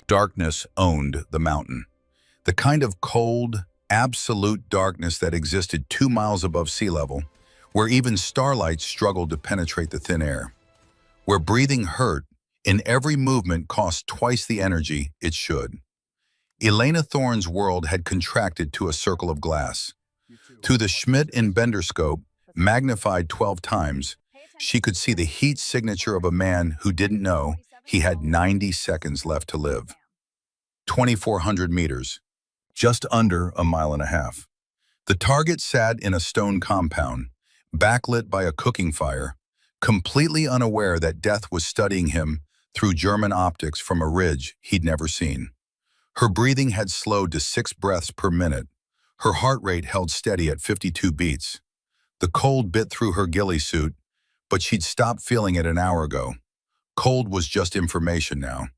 Darkness owned the mountain. The kind of cold, absolute darkness that existed 2 miles above sea level, where even starlight struggled to penetrate the thin air, where breathing hurt and every movement cost twice the energy it should. Elena Thorne's world had contracted to a circle of glass. Through the Schmidt and Bender scope, magnified 12 times, she could see the heat signature of a man who didn't know he had 90 seconds left to live. 2,400 meters, just under a mile and a half. The target sat in a stone compound, backlit by a cooking fire, completely unaware that death was studying him through German optics from a ridge he'd never seen. Her breathing had slowed to 6 breaths per minute. Her heart rate held steady at 52 beats. The cold bit through her ghillie suit, but she'd stopped feeling it an hour ago. Cold was just information now,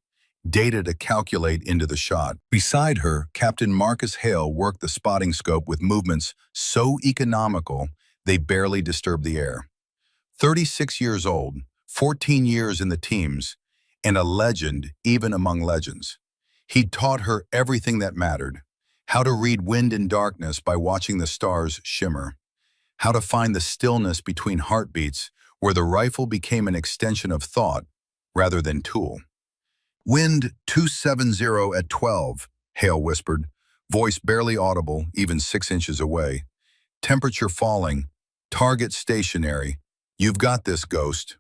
data to calculate into the shot. Beside her, Captain Marcus Hale worked the spotting scope with movements so economical they barely disturbed the air. 36 years old, 14 years in the teams, and a legend even among legends. He'd taught her everything that mattered: how to read wind and darkness by watching the stars shimmer, how to find the stillness between heartbeats where the rifle became an extension of thought rather than tool. "Wind 270 at 12, Hale whispered, voice barely audible, even 6 inches away. Temperature falling, target stationary. You've got this, Ghost.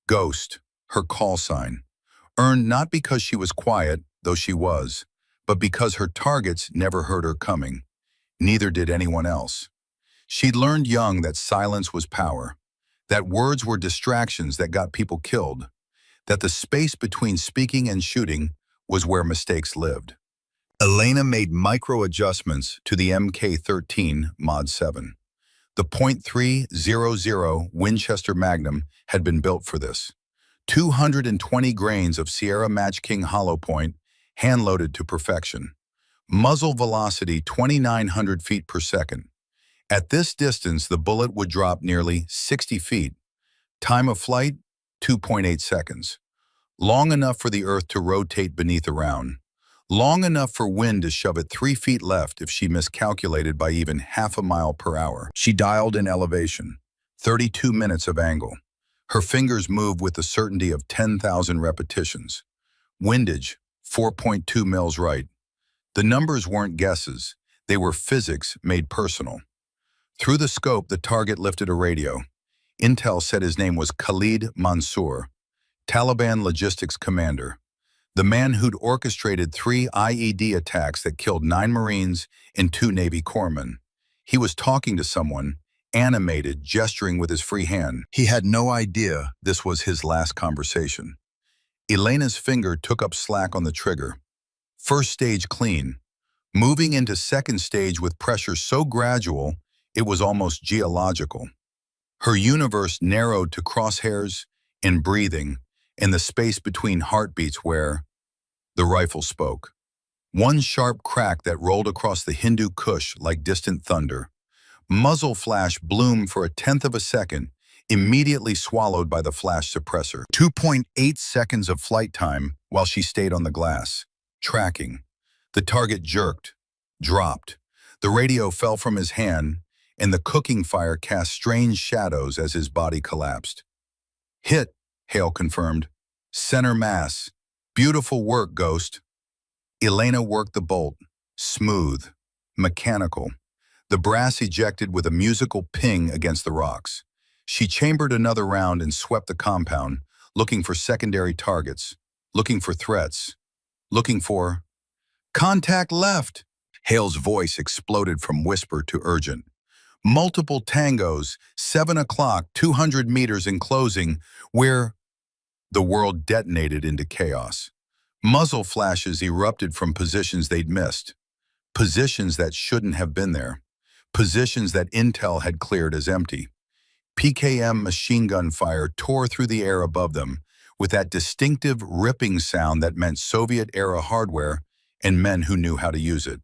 Ghost, her call sign. Earned not because she was quiet, though she was, but because her targets never heard her coming. Neither did anyone else. She'd learned young that silence was power, that words were distractions that got people killed, that the space between speaking and shooting was where mistakes lived. Elena made micro-adjustments to the Mk13 Mod 7. The .300 Winchester Magnum had been built for this. 220 grains of Sierra Match King hollow point, hand-loaded to perfection. Muzzle velocity 2,900 feet per second. At this distance, the bullet would drop nearly 60 feet. Time of flight, 2.8 seconds. Long enough for the Earth to rotate beneath a round. Long enough for wind to shove it 3 feet left if she miscalculated by even half a mile per hour. She dialed in elevation, 32 minutes of angle. Her fingers moved with the certainty of 10,000 repetitions. Windage, 4.2 mils right. The numbers weren't guesses. They were physics made personal. Through the scope, the target lifted a radio. Intel said his name was Khalid Mansour, Taliban logistics commander, the man who'd orchestrated 3 IED attacks that killed 9 Marines and 2 Navy corpsmen. He was talking to someone, animated, gesturing with his free hand. He had no idea this was his last conversation. Elena's finger took up slack on the trigger. First stage clean, moving into second stage with pressure so gradual it was almost geological. Her universe narrowed to crosshairs and breathing and the space between heartbeats where the rifle spoke. One sharp crack that rolled across the Hindu Kush like distant thunder. Muzzle flash bloomed for 1/10 of a second, immediately swallowed by the flash suppressor. 2.8 seconds of flight time while she stayed on the glass, tracking. The target jerked, dropped. The radio fell from his hand, and the cooking fire cast strange shadows as his body collapsed. Hit, Hale confirmed. Center mass. Beautiful work, Ghost. Elena worked the bolt. Smooth. Mechanical. The brass ejected with a musical ping against the rocks. She chambered another round and swept the compound, looking for secondary targets, looking for threats, looking for... Contact left! Hale's voice exploded from whisper to urgent. Multiple tangos, 7 o'clock, 200 meters in closing, where the world detonated into chaos. Muzzle flashes erupted from positions they'd missed, positions that shouldn't have been there, positions that Intel had cleared as empty. PKM machine gun fire tore through the air above them with that distinctive ripping sound that meant Soviet-era hardware and men who knew how to use it.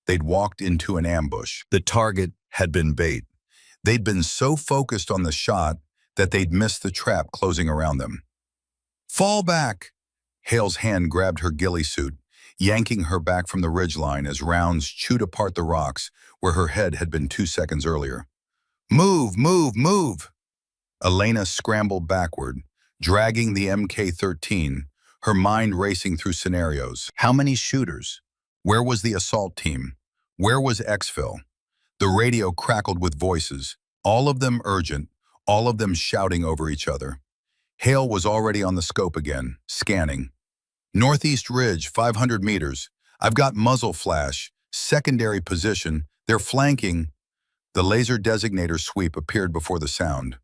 They'd walked into an ambush. The target had been bait. They'd been so focused on the shot that they'd missed the trap closing around them. Fall back! Hale's hand grabbed her ghillie suit, yanking her back from the ridgeline as rounds chewed apart the rocks where her head had been 2 seconds earlier. Move, move, move! Elena scrambled backward, dragging the MK-13, her mind racing through scenarios. How many shooters? Where was the assault team? Where was exfil? The radio crackled with voices, all of them urgent, all of them shouting over each other. Hale was already on the scope again, scanning. Northeast ridge, 500 meters. I've got muzzle flash, secondary position. They're flanking. The laser designator sweep appeared before the sound.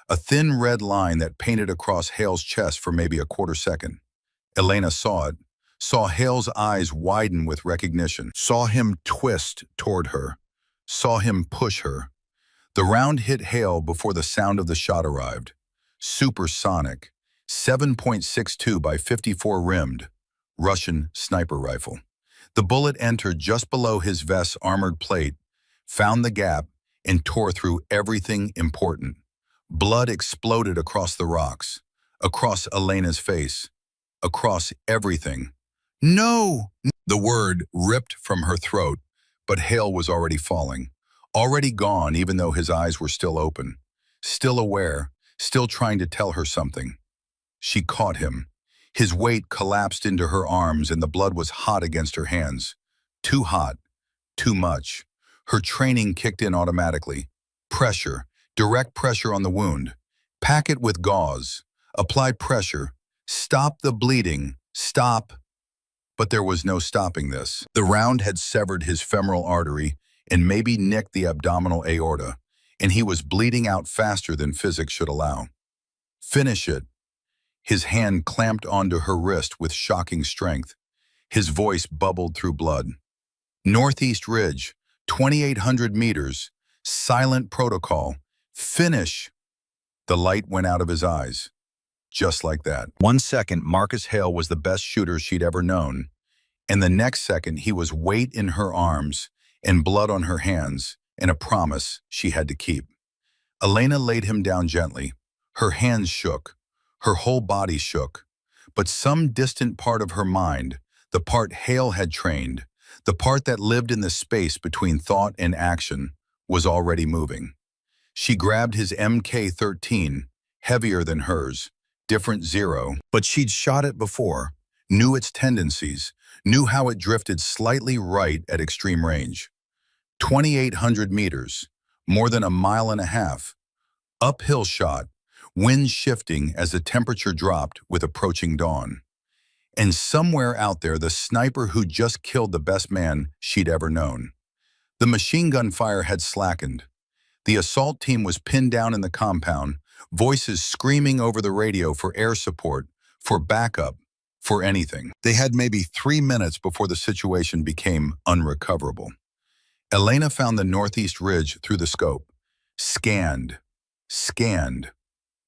A thin red line that painted across Hale's chest for maybe a quarter second. Elena saw it, saw Hale's eyes widen with recognition, saw him twist toward her, saw him push her. The round hit Hale before the sound of the shot arrived. Supersonic, 7.62 by 54 rimmed, Russian sniper rifle. The bullet entered just below his vest's armored plate, found the gap, and tore through everything important. Blood exploded across the rocks, across Elena's face, across everything. No! The word ripped from her throat, but Hale was already falling, already gone even though his eyes were still open, still aware, still trying to tell her something. She caught him. His weight collapsed into her arms and the blood was hot against her hands. Too hot, too much. Her training kicked in automatically. Pressure, direct pressure on the wound. Pack it with gauze. Apply pressure. Stop the bleeding. Stop. But there was no stopping this. The round had severed his femoral artery and maybe nicked the abdominal aorta, and he was bleeding out faster than physics should allow. Finish it. His hand clamped onto her wrist with shocking strength. His voice bubbled through blood. Northeast ridge, 2,800 meters, silent protocol. Finish. The light went out of his eyes. Just like that. 1 second, Marcus Hale was the best shooter she'd ever known, and the next second he was weight in her arms and blood on her hands and a promise she had to keep. Elena laid him down gently. Her hands shook. Her whole body shook. But some distant part of her mind, the part Hale had trained, the part that lived in the space between thought and action, was already moving. She grabbed his MK-13, heavier than hers, different zero, but she'd shot it before, knew its tendencies, knew how it drifted slightly right at extreme range. 2,800 meters, more than a mile and a half. Uphill shot, wind shifting as the temperature dropped with approaching dawn. And somewhere out there, the sniper who just killed the best man she'd ever known. The machine gun fire had slackened. The assault team was pinned down in the compound, voices screaming over the radio for air support, for backup, for anything. They had maybe 3 minutes before the situation became unrecoverable. Elena found the northeast ridge through the scope. Scanned. Scanned.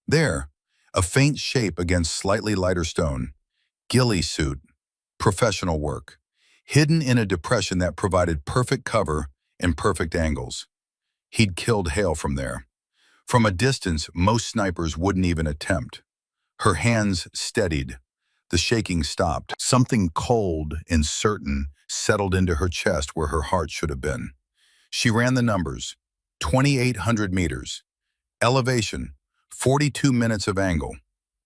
There, a faint shape against slightly lighter stone. Ghillie suit. Professional work. Hidden in a depression that provided perfect cover and perfect angles. He'd killed Hale from there. From a distance, most snipers wouldn't even attempt. Her hands steadied. The shaking stopped. Something cold and certain settled into her chest where her heart should have been. She ran the numbers. 2,800 meters. Elevation, 42 minutes of angle.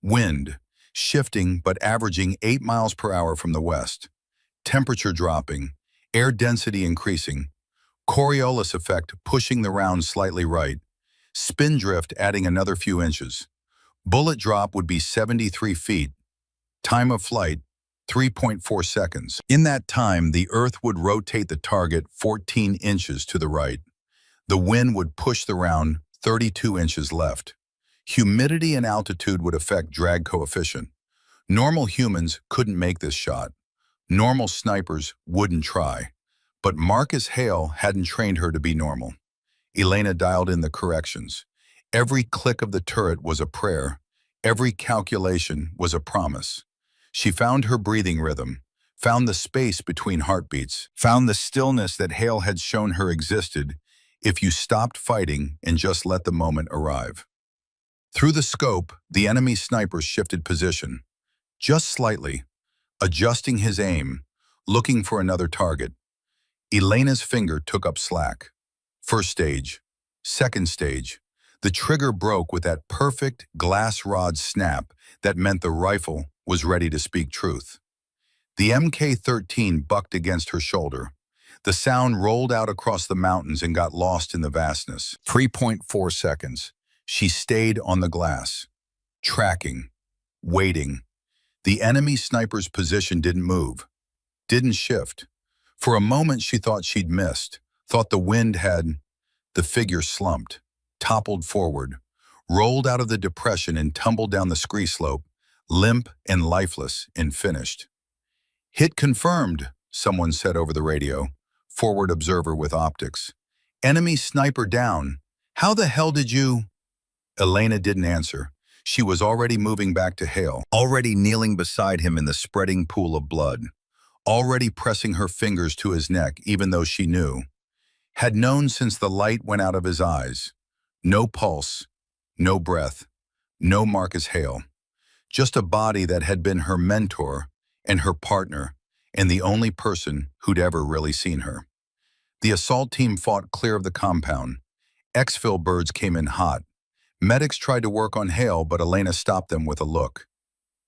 Wind, shifting but averaging 8 miles per hour from the west. Temperature dropping, air density increasing. Coriolis effect pushing the round slightly right. Spin drift adding another few inches. Bullet drop would be 73 feet. Time of flight, 3.4 seconds. In that time, the Earth would rotate the target 14 inches to the right. The wind would push the round 32 inches left. Humidity and altitude would affect drag coefficient. Normal humans couldn't make this shot. Normal snipers wouldn't try. But Marcus Hale hadn't trained her to be normal. Elena dialed in the corrections. Every click of the turret was a prayer. Every calculation was a promise. She found her breathing rhythm, found the space between heartbeats, found the stillness that Hale had shown her existed if you stopped fighting and just let the moment arrive. Through the scope, the enemy snipers shifted position. Just slightly, Adjusting his aim, looking for another target, Elena's finger took up slack. First stage. Second stage. The trigger broke with that perfect glass rod snap that meant the rifle was ready to speak truth. The Mk-13 bucked against her shoulder. The sound rolled out across the mountains and got lost in the vastness. 3.4 seconds. She stayed on the glass, tracking, waiting. The enemy sniper's position didn't move, didn't shift. For a moment she thought she'd missed, thought the wind had. The figure slumped, toppled forward, rolled out of the depression and tumbled down the scree slope, limp and lifeless and finished. "Hit confirmed," someone said over the radio, forward observer with optics. "Enemy sniper down. How the hell did you—" Elena didn't answer. She was already moving back to Hale, already kneeling beside him in the spreading pool of blood, already pressing her fingers to his neck even though she knew, had known since the light went out of his eyes. No pulse, no breath, no Marcus Hale. Just a body that had been her mentor and her partner and the only person who'd ever really seen her. The assault team fought clear of the compound. Exfil birds came in hot. Medics tried to work on Hale, but Elena stopped them with a look.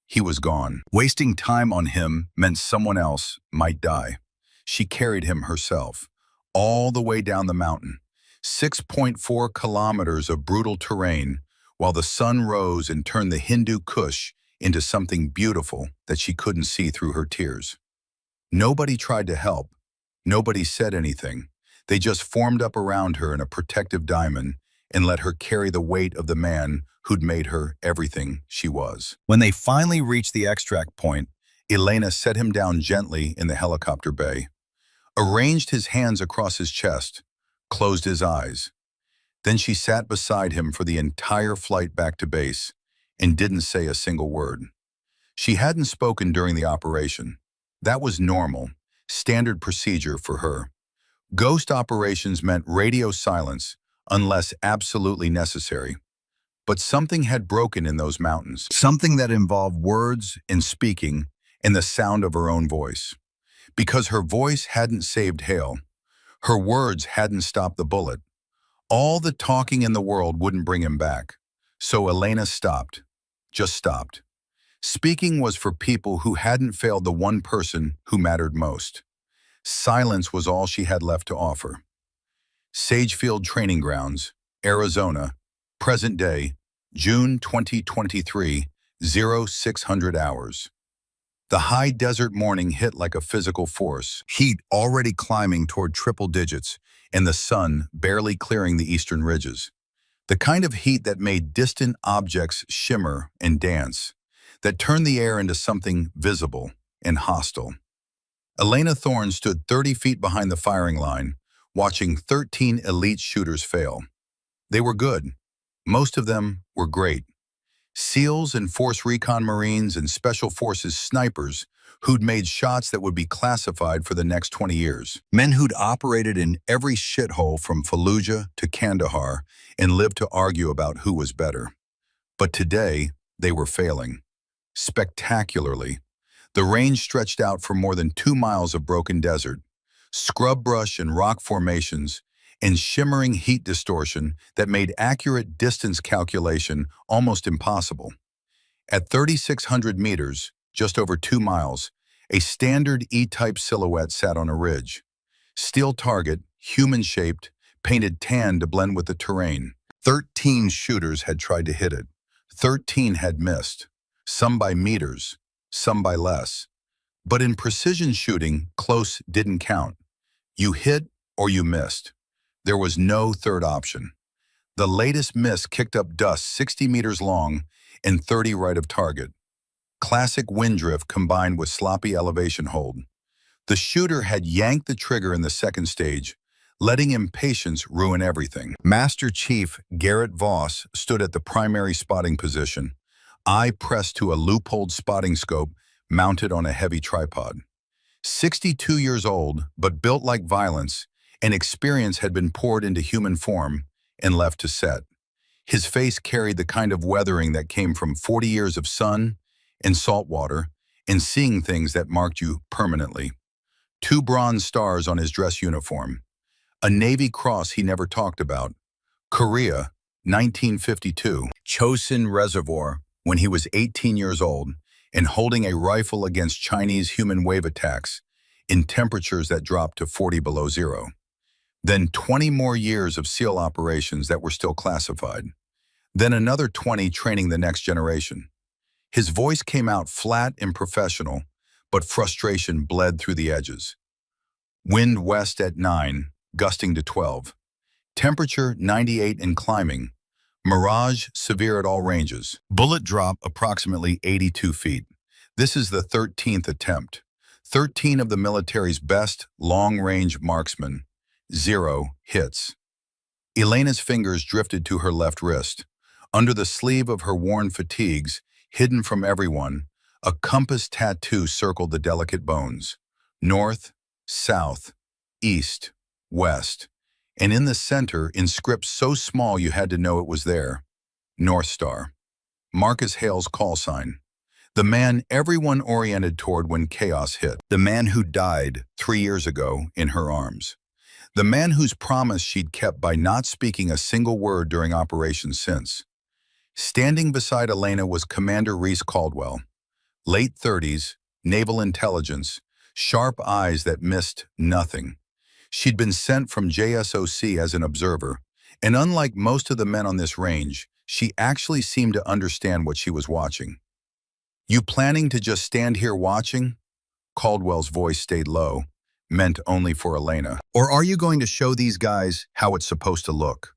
He was gone. Wasting time on him meant someone else might die. She carried him herself, all the way down the mountain, 6.4 kilometers of brutal terrain, while the sun rose and turned the Hindu Kush into something beautiful that she couldn't see through her tears. Nobody tried to help. Nobody said anything. They just formed up around her in a protective diamond and let her carry the weight of the man who'd made her everything she was. When they finally reached the extract point, Elena set him down gently in the helicopter bay, arranged his hands across his chest, closed his eyes. Then she sat beside him for the entire flight back to base and didn't say a single word. She hadn't spoken during the operation. That was normal, standard procedure for her. Ghost operations meant radio silence unless absolutely necessary. But something had broken in those mountains, something that involved words and speaking and the sound of her own voice. Because her voice hadn't saved Hale. Her words hadn't stopped the bullet. All the talking in the world wouldn't bring him back. So Elena stopped, just stopped. Speaking was for people who hadn't failed the one person who mattered most. Silence was all she had left to offer. Sagefield Training Grounds, Arizona, present day, June 2023, 0600 hours. The high desert morning hit like a physical force, heat already climbing toward triple digits, and the sun barely clearing the eastern ridges. The kind of heat that made distant objects shimmer and dance, that turned the air into something visible and hostile. Elena Thorne stood 30 feet behind the firing line, watching 13 elite shooters fail. They were good. Most of them were great. SEALs and Force Recon Marines and Special Forces snipers who'd made shots that would be classified for the next 20 years. Men who'd operated in every shithole from Fallujah to Kandahar and lived to argue about who was better. But today, they were failing. Spectacularly. The range stretched out for more than 2 miles of broken desert, scrub brush and rock formations, and shimmering heat distortion that made accurate distance calculation almost impossible. At 3,600 meters, just over 2 miles, a standard E-type silhouette sat on a ridge. Steel target, human-shaped, painted tan to blend with the terrain. 13 shooters had tried to hit it. 13 had missed, some by meters, some by less. But in precision shooting, close didn't count. You hit or you missed. There was no third option. The latest miss kicked up dust 60 meters long and 30 right of target. Classic wind drift combined with sloppy elevation hold. The shooter had yanked the trigger in the second stage, letting impatience ruin everything. Master Chief Garrett Voss stood at the primary spotting position, eye pressed to a loopholed spotting scope mounted on a heavy tripod. 62 years old, but built like violence, and experience had been poured into human form and left to set. His face carried the kind of weathering that came from 40 years of sun and salt water and seeing things that marked you permanently. 2 bronze stars on his dress uniform. A Navy Cross he never talked about. Korea, 1952. Chosin Reservoir, when he was 18 years old, and holding a rifle against Chinese human wave attacks in temperatures that dropped to 40 below zero. Then 20 more years of SEAL operations that were still classified. Then another 20 training the next generation. His voice came out flat and professional, but frustration bled through the edges. Wind west at 9, gusting to 12. Temperature 98 and climbing. Mirage severe at all ranges. Bullet drop approximately 82 feet. This is the 13th attempt. 13 of the military's best long-range marksmen. 0 hits. Elena's fingers drifted to her left wrist. Under the sleeve of her worn fatigues, hidden from everyone, a compass tattoo circled the delicate bones. North, south, east, west. And in the center, in script so small you had to know it was there, North Star. Marcus Hale's call sign. The man everyone oriented toward when chaos hit. The man who died 3 years ago in her arms. The man whose promise she'd kept by not speaking a single word during operations since. Standing beside Elena was Commander Reese Caldwell. Late 30s, naval intelligence, sharp eyes that missed nothing. She'd been sent from JSOC as an observer, and unlike most of the men on this range, she actually seemed to understand what she was watching. "You planning to just stand here watching?" Caldwell's voice stayed low, meant only for Elena. "Or are you going to show these guys how it's supposed to look?"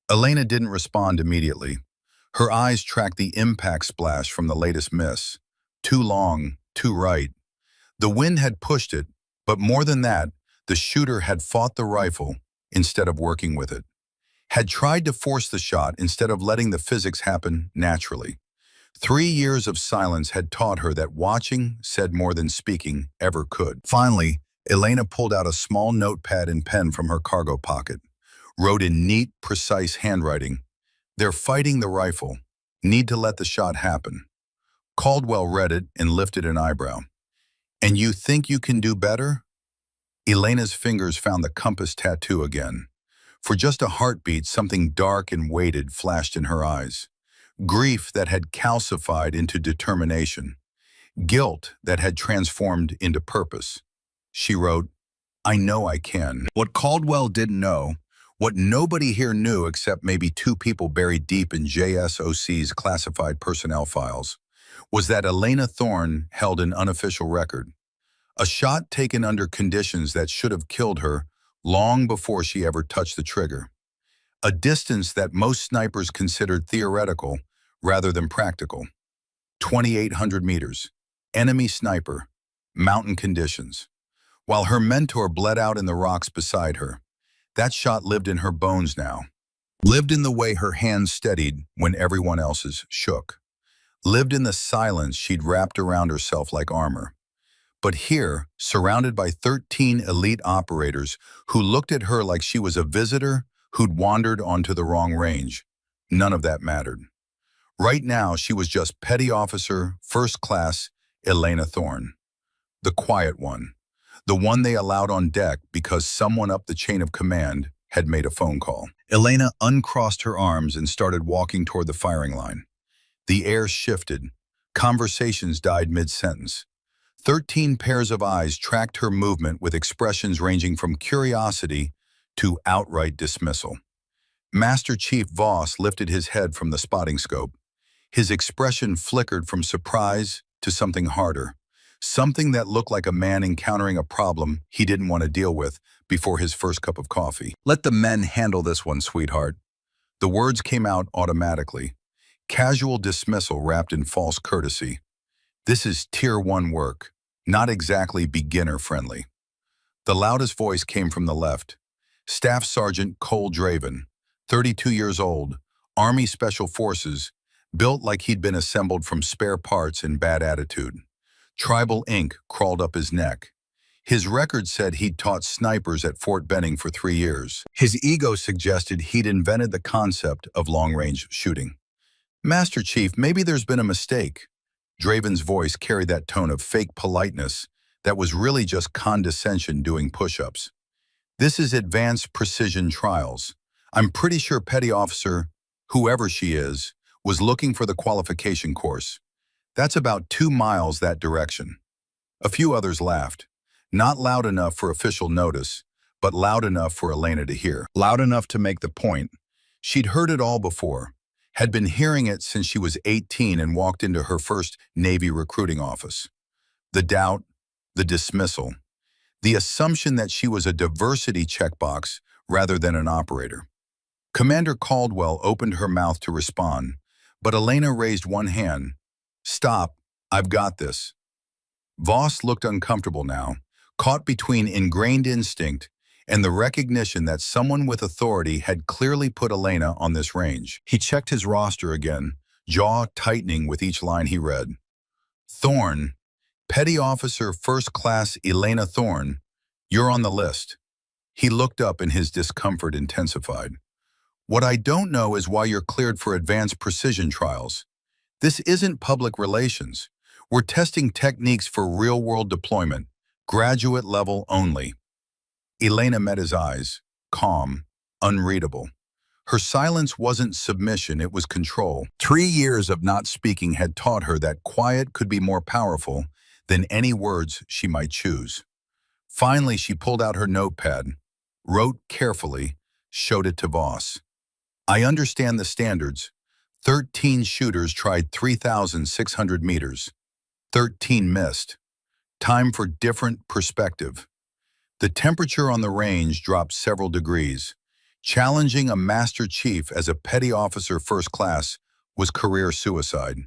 Elena didn't respond immediately. Her eyes tracked the impact splash from the latest miss. Too long, too right. The wind had pushed it, but more than that, the shooter had fought the rifle instead of working with it. Had tried to force the shot instead of letting the physics happen naturally. 3 years of silence had taught her that watching said more than speaking ever could. Finally, Elena pulled out a small notepad and pen from her cargo pocket. Wrote in neat, precise handwriting, "They're fighting the rifle. Need to let the shot happen." Caldwell read it and lifted an eyebrow. "And you think you can do better?" Elena's fingers found the compass tattoo again. For just a heartbeat, something dark and weighted flashed in her eyes. Grief that had calcified into determination. Guilt that had transformed into purpose. She wrote, "I know I can." What Caldwell didn't know, what nobody here knew except maybe 2 people buried deep in JSOC's classified personnel files, was that Elena Thorne held an unofficial record. A shot taken under conditions that should have killed her long before she ever touched the trigger. A distance that most snipers considered theoretical rather than practical. 2,800 meters. Enemy sniper. Mountain conditions. While her mentor bled out in the rocks beside her, that shot lived in her bones now. Lived in the way her hands steadied when everyone else's shook. Lived in the silence she'd wrapped around herself like armor. But here, surrounded by 13 elite operators who looked at her like she was a visitor who'd wandered onto the wrong range, none of that mattered. Right now, she was just Petty Officer, First Class, Elena Thorne. The quiet one. The one they allowed on deck because someone up the chain of command had made a phone call. Elena uncrossed her arms and started walking toward the firing line. The air shifted. Conversations died mid-sentence. 13 pairs of eyes tracked her movement with expressions ranging from curiosity to outright dismissal. Master Chief Voss lifted his head from the spotting scope. His expression flickered from surprise to something harder, something that looked like a man encountering a problem he didn't want to deal with before his first cup of coffee. "Let the men handle this one, sweetheart." The words came out automatically. Casual dismissal wrapped in false courtesy. This is Tier 1 work, not exactly beginner-friendly. The loudest voice came from the left. Staff Sergeant Cole Draven, 32 years old, Army Special Forces, built like he'd been assembled from spare parts and bad attitude. Tribal ink crawled up his neck. His record said he'd taught snipers at Fort Benning for 3 years. His ego suggested he'd invented the concept of long-range shooting. "Master Chief, maybe there's been a mistake." Draven's voice carried that tone of fake politeness that was really just condescension doing push-ups. This is advanced precision trials. I'm pretty sure Petty Officer, whoever she is, was looking for the qualification course. That's about 2 miles that direction. A few others laughed. Not loud enough for official notice, but loud enough for Elena to hear. Loud enough to make the point. She'd heard it all before, had been hearing it since she was 18 and walked into her first Navy recruiting office. The doubt, the dismissal, the assumption that she was a diversity checkbox rather than an operator. Commander Caldwell opened her mouth to respond, but Elena raised one hand. Stop, I've got this. Voss looked uncomfortable now, caught between ingrained instinct and the recognition that someone with authority had clearly put Elena on this range. He checked his roster again, jaw tightening with each line he read. Thorne, Petty Officer First Class Elena Thorne, you're on the list. He looked up and his discomfort intensified. What I don't know is why you're cleared for advanced precision trials. This isn't public relations. We're testing techniques for real-world deployment, graduate level only. Elena met his eyes, calm, unreadable. Her silence wasn't submission, it was control. 3 years of not speaking had taught her that quiet could be more powerful than any words she might choose. Finally, she pulled out her notepad, wrote carefully, showed it to Voss. I understand the standards. 13 shooters tried 3,600 meters. 13 missed. Time for different perspective. The temperature on the range dropped several degrees. Challenging a Master Chief as a Petty Officer First Class was career suicide.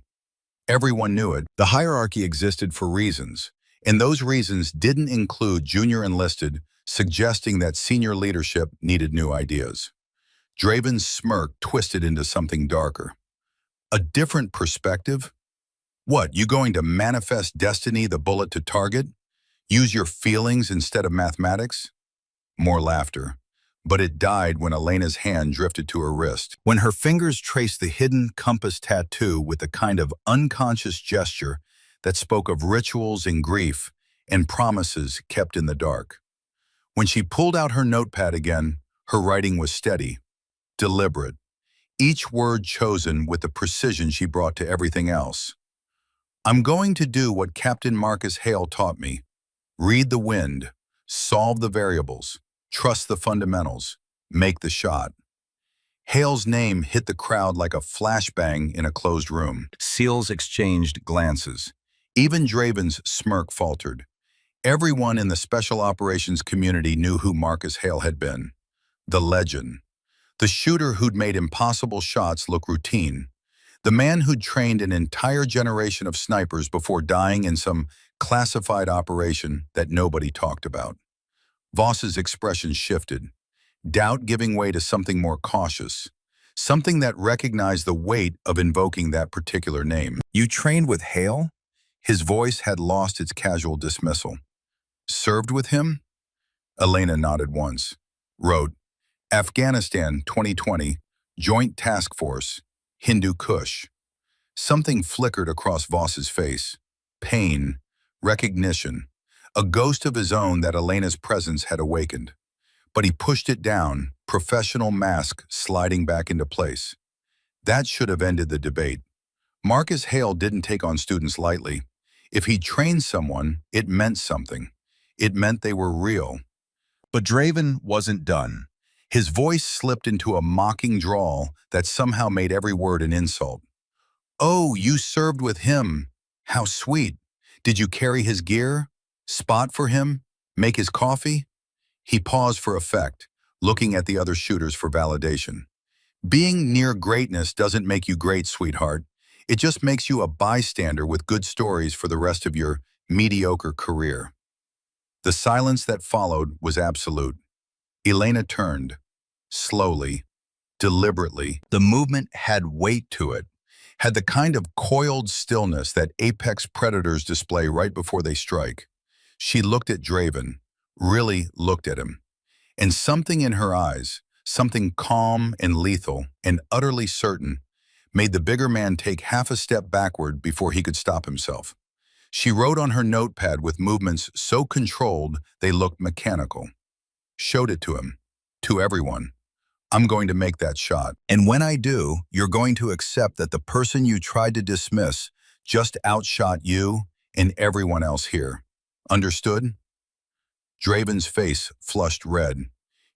Everyone knew it. The hierarchy existed for reasons, and those reasons didn't include junior enlisted, suggesting that senior leadership needed new ideas. Draven's smirk twisted into something darker. A different perspective? What, you going to manifest destiny the bullet to target? Use your feelings instead of mathematics? More laughter. But it died when Elena's hand drifted to her wrist. When her fingers traced the hidden compass tattoo with a kind of unconscious gesture that spoke of rituals and grief and promises kept in the dark. When she pulled out her notepad again, her writing was steady, deliberate, each word chosen with the precision she brought to everything else. I'm going to do what Captain Marcus Hale taught me. Read the wind, solve the variables, trust the fundamentals, make the shot. Hale's name hit the crowd like a flashbang in a closed room. SEALs exchanged glances. Even Draven's smirk faltered. Everyone in the Special Operations community knew who Marcus Hale had been. The legend. The shooter who'd made impossible shots look routine. The man who'd trained an entire generation of snipers before dying in some classified operation that nobody talked about. Voss's expression shifted, doubt giving way to something more cautious, something that recognized the weight of invoking that particular name. You trained with Hale? His voice had lost its casual dismissal. Served with him? Elena nodded once. Wrote, Afghanistan 2020, Joint Task Force, Hindu Kush. Something flickered across Voss's face. Pain, recognition, a ghost of his own that Elena's presence had awakened. But he pushed it down, professional mask sliding back into place. That should have ended the debate. Marcus Hale didn't take on students lightly. If he trained someone, it meant something. It meant they were real. But Draven wasn't done. His voice slipped into a mocking drawl that somehow made every word an insult. Oh, you served with him. How sweet. Did you carry his gear? Spot for him? Make his coffee? He paused for effect, looking at the other shooters for validation. Being near greatness doesn't make you great, sweetheart. It just makes you a bystander with good stories for the rest of your mediocre career. The silence that followed was absolute. Elena turned, slowly, deliberately. The movement had weight to it, had the kind of coiled stillness that apex predators display right before they strike. She looked at Draven, really looked at him, and something in her eyes, something calm and lethal and utterly certain, made the bigger man take half a step backward before he could stop himself. She wrote on her notepad with movements so controlled they looked mechanical. Showed it to him, to everyone. I'm going to make that shot. And when I do, you're going to accept that the person you tried to dismiss just outshot you and everyone else here. Understood? Draven's face flushed red.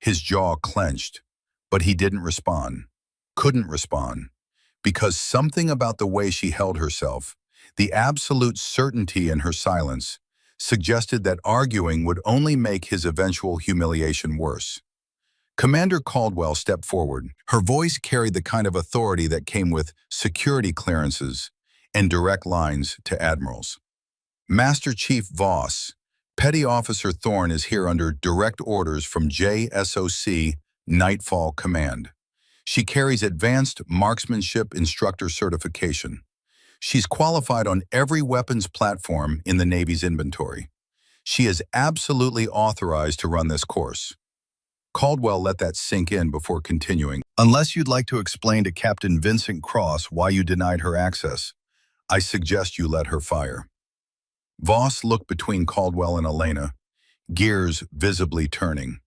His jaw clenched. But he didn't respond. Couldn't respond. Because something about the way she held herself, the absolute certainty in her silence, suggested that arguing would only make his eventual humiliation worse. Commander Caldwell stepped forward. Her voice carried the kind of authority that came with security clearances and direct lines to admirals. Master Chief Voss, Petty Officer Thorne is here under direct orders from JSOC Nightfall Command. She carries advanced marksmanship instructor certification. She's qualified on every weapons platform in the Navy's inventory. She is absolutely authorized to run this course. Caldwell let that sink in before continuing. Unless you'd like to explain to Captain Vincent Cross why you denied her access, I suggest you let her fire. Voss looked between Caldwell and Elena, gears visibly turning.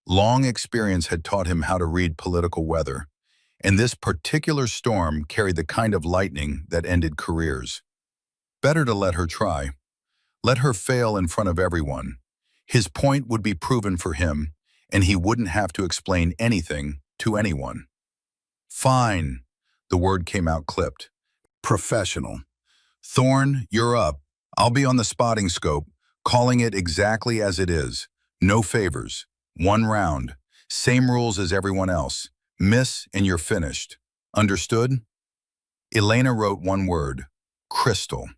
Long experience had taught him how to read political weather, and this particular storm carried the kind of lightning that ended careers. Better to let her try. Let her fail in front of everyone. His point would be proven for him, and he wouldn't have to explain anything to anyone. Fine. The word came out clipped. Professional. Thorne, you're up. I'll be on the spotting scope, calling it exactly as it is. No favors. One round. Same rules as everyone else. Miss and you're finished. Understood? Elena wrote one word. Crystal.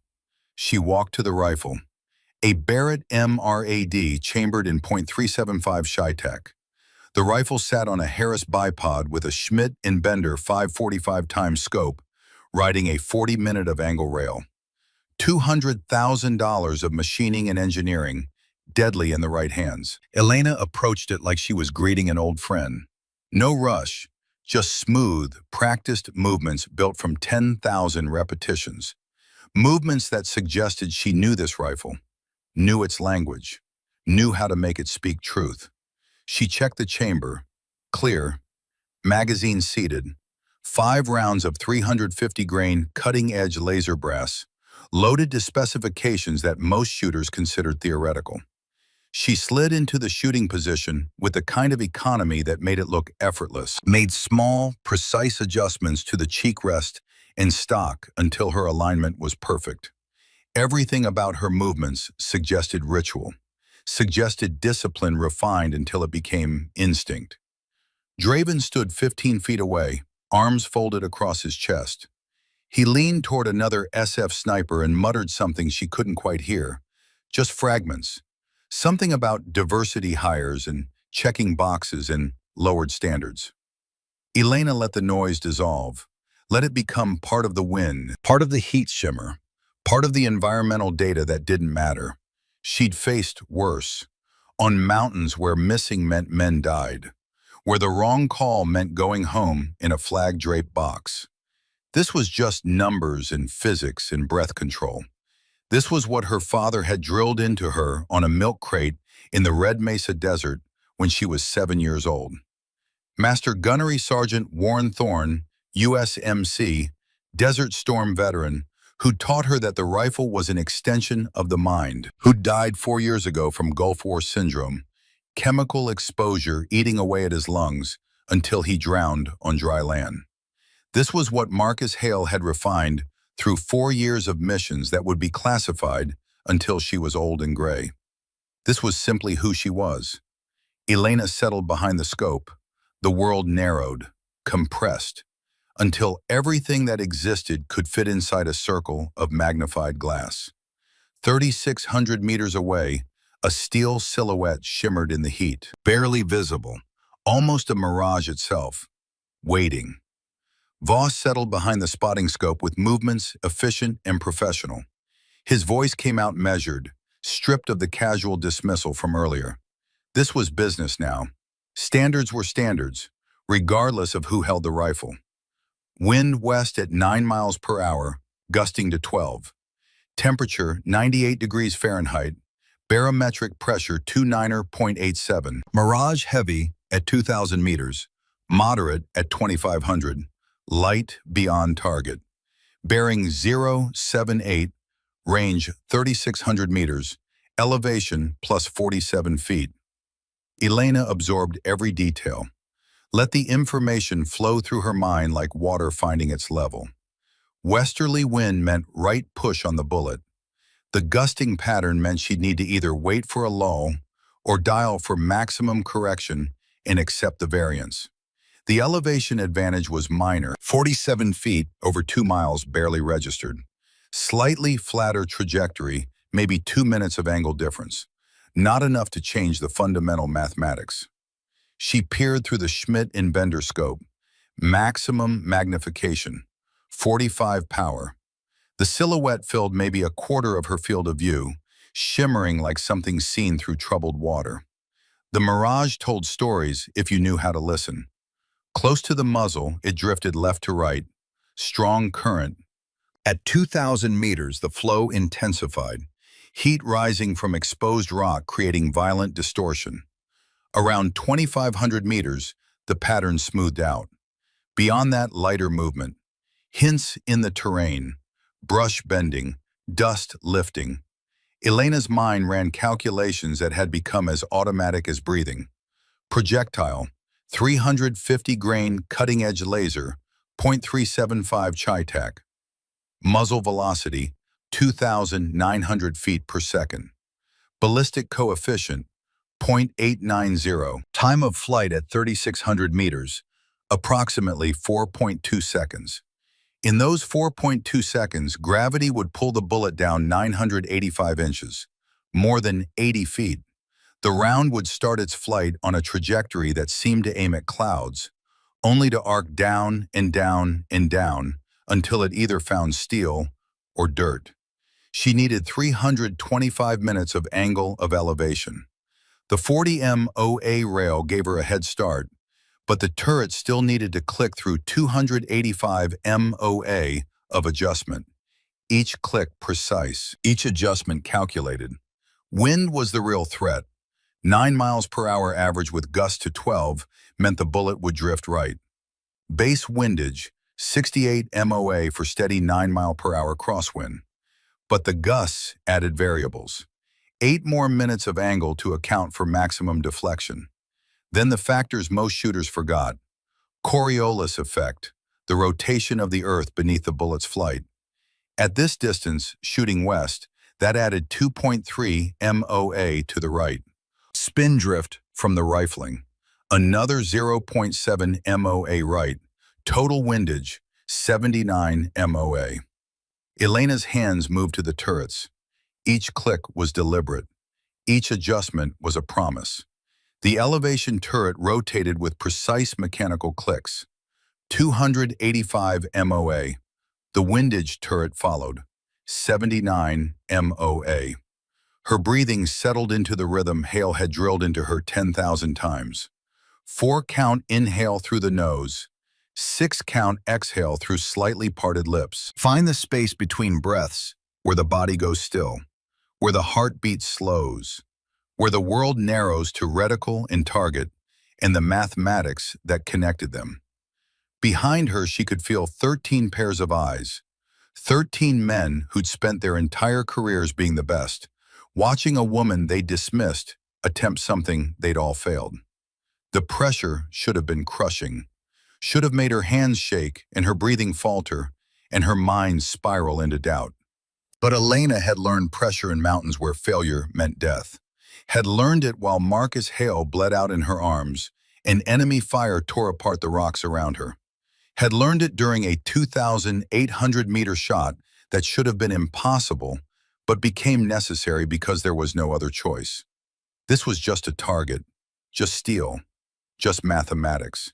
She walked to the rifle. A Barrett MRAD chambered in .375 Shytech. The rifle sat on a Harris bipod with a Schmidt and Bender 545 scope, riding a 40-minute of angle rail. $200,000 of machining and engineering, deadly in the right hands. Elena approached it like she was greeting an old friend. No rush, just smooth, practiced movements built from 10,000 repetitions. Movements that suggested she knew this rifle, knew its language, knew how to make it speak truth. She checked the chamber. Clear. Magazine seated. 5 rounds of 350-grain cutting-edge laser brass, loaded to specifications that most shooters considered theoretical. She slid into the shooting position with the kind of economy that made it look effortless, made small, precise adjustments to the cheek rest and stock until her alignment was perfect. Everything about her movements suggested ritual, suggested discipline refined until it became instinct. Draven stood 15 feet away, arms folded across his chest. He leaned toward another SF sniper and muttered something she couldn't quite hear, just fragments. Something about diversity hires and checking boxes and lowered standards. Elena let the noise dissolve, let it become part of the wind, part of the heat shimmer, part of the environmental data that didn't matter. She'd faced worse, on mountains where missing meant men died, where the wrong call meant going home in a flag-draped box. This was just numbers and physics and breath control. This was what her father had drilled into her on a milk crate in the Red Mesa Desert when she was 7 years old. Master Gunnery Sergeant Warren Thorne, USMC, Desert Storm veteran, who taught her that the rifle was an extension of the mind, who died 4 years ago from Gulf War syndrome, chemical exposure eating away at his lungs until he drowned on dry land. This was what Marcus Hale had refined through 4 years of missions that would be classified until she was old and gray. This was simply who she was. Elena settled behind the scope. The world narrowed, compressed, until everything that existed could fit inside a circle of magnified glass. 3,600 meters away, a steel silhouette shimmered in the heat, barely visible, almost a mirage itself, waiting. Voss settled behind the spotting scope with movements efficient and professional. His voice came out measured, stripped of the casual dismissal from earlier. This was business now. Standards were standards, regardless of who held the rifle. Wind west at 9 miles per hour, gusting to 12. Temperature 98 degrees Fahrenheit. Barometric pressure 29.87. Mirage heavy at 2,000 meters. Moderate at 2,500. Light beyond target. Bearing 078. Range 3,600 meters. Elevation plus 47 feet. Elena absorbed every detail. Let the information flow through her mind like water finding its level. Westerly wind meant right push on the bullet. The gusting pattern meant she'd need to either wait for a lull or dial for maximum correction and accept the variance. The elevation advantage was minor, 47 feet over 2 miles barely registered. Slightly flatter trajectory, maybe 2 minutes of angle difference. Not enough to change the fundamental mathematics. She peered through the Schmidt and Bender scope. Maximum magnification, 45 power. The silhouette filled maybe a quarter of her field of view, shimmering like something seen through troubled water. The Mirage told stories if you knew how to listen. Close to the muzzle, it drifted left to right. Strong current. At 2,000 meters, the flow intensified. Heat rising from exposed rock creating violent distortion. Around 2,500 meters, the pattern smoothed out. Beyond that, lighter movement. Hints in the terrain. Brush bending, dust lifting. Elena's mind ran calculations that had become as automatic as breathing. Projectile, 350 grain cutting-edge laser, .375 Chi-Tac. Muzzle velocity, 2,900 feet per second. Ballistic coefficient, .890. Time of flight at 3,600 meters, approximately 4.2 seconds. In those 4.2 seconds, gravity would pull the bullet down 985 inches, more than 80 feet. The round would start its flight on a trajectory that seemed to aim at clouds, only to arc down and down and down until it either found steel or dirt. She needed 325 minutes of angle of elevation. The 40 MOA rail gave her a head start, but the turret still needed to click through 285 MOA of adjustment. Each click precise, each adjustment calculated. Wind was the real threat. 9 miles per hour average with gusts to 12 meant the bullet would drift right. Base windage, 68 MOA for steady 9 mile per hour crosswind. But the gusts added variables. 8 more minutes of angle to account for maximum deflection. Then the factors most shooters forgot. Coriolis effect, the rotation of the earth beneath the bullet's flight. At this distance, shooting west, that added 2.3 MOA to the right. Spin drift from the rifling, another 0.7 MOA right. Total windage, 79 MOA. Elena's hands moved to the turrets. Each click was deliberate. Each adjustment was a promise. The elevation turret rotated with precise mechanical clicks. 285 MOA. The windage turret followed. 79 MOA. Her breathing settled into the rhythm Hale had drilled into her 10,000 times. 4-count inhale through the nose. 6-count exhale through slightly parted lips. Find the space between breaths, where the body goes still, where the heartbeat slows, where the world narrows to reticle and target, and the mathematics that connected them. Behind her, she could feel 13 pairs of eyes, 13 men who'd spent their entire careers being the best, watching a woman they dismissed attempt something they'd all failed. The pressure should have been crushing, should have made her hands shake and her breathing falter and her mind spiral into doubt. But Elena had learned pressure in mountains where failure meant death, had learned it while Marcus Hale bled out in her arms and enemy fire tore apart the rocks around her, had learned it during a 2,800-meter shot that should have been impossible but became necessary because there was no other choice. This was just a target, just steel, just mathematics.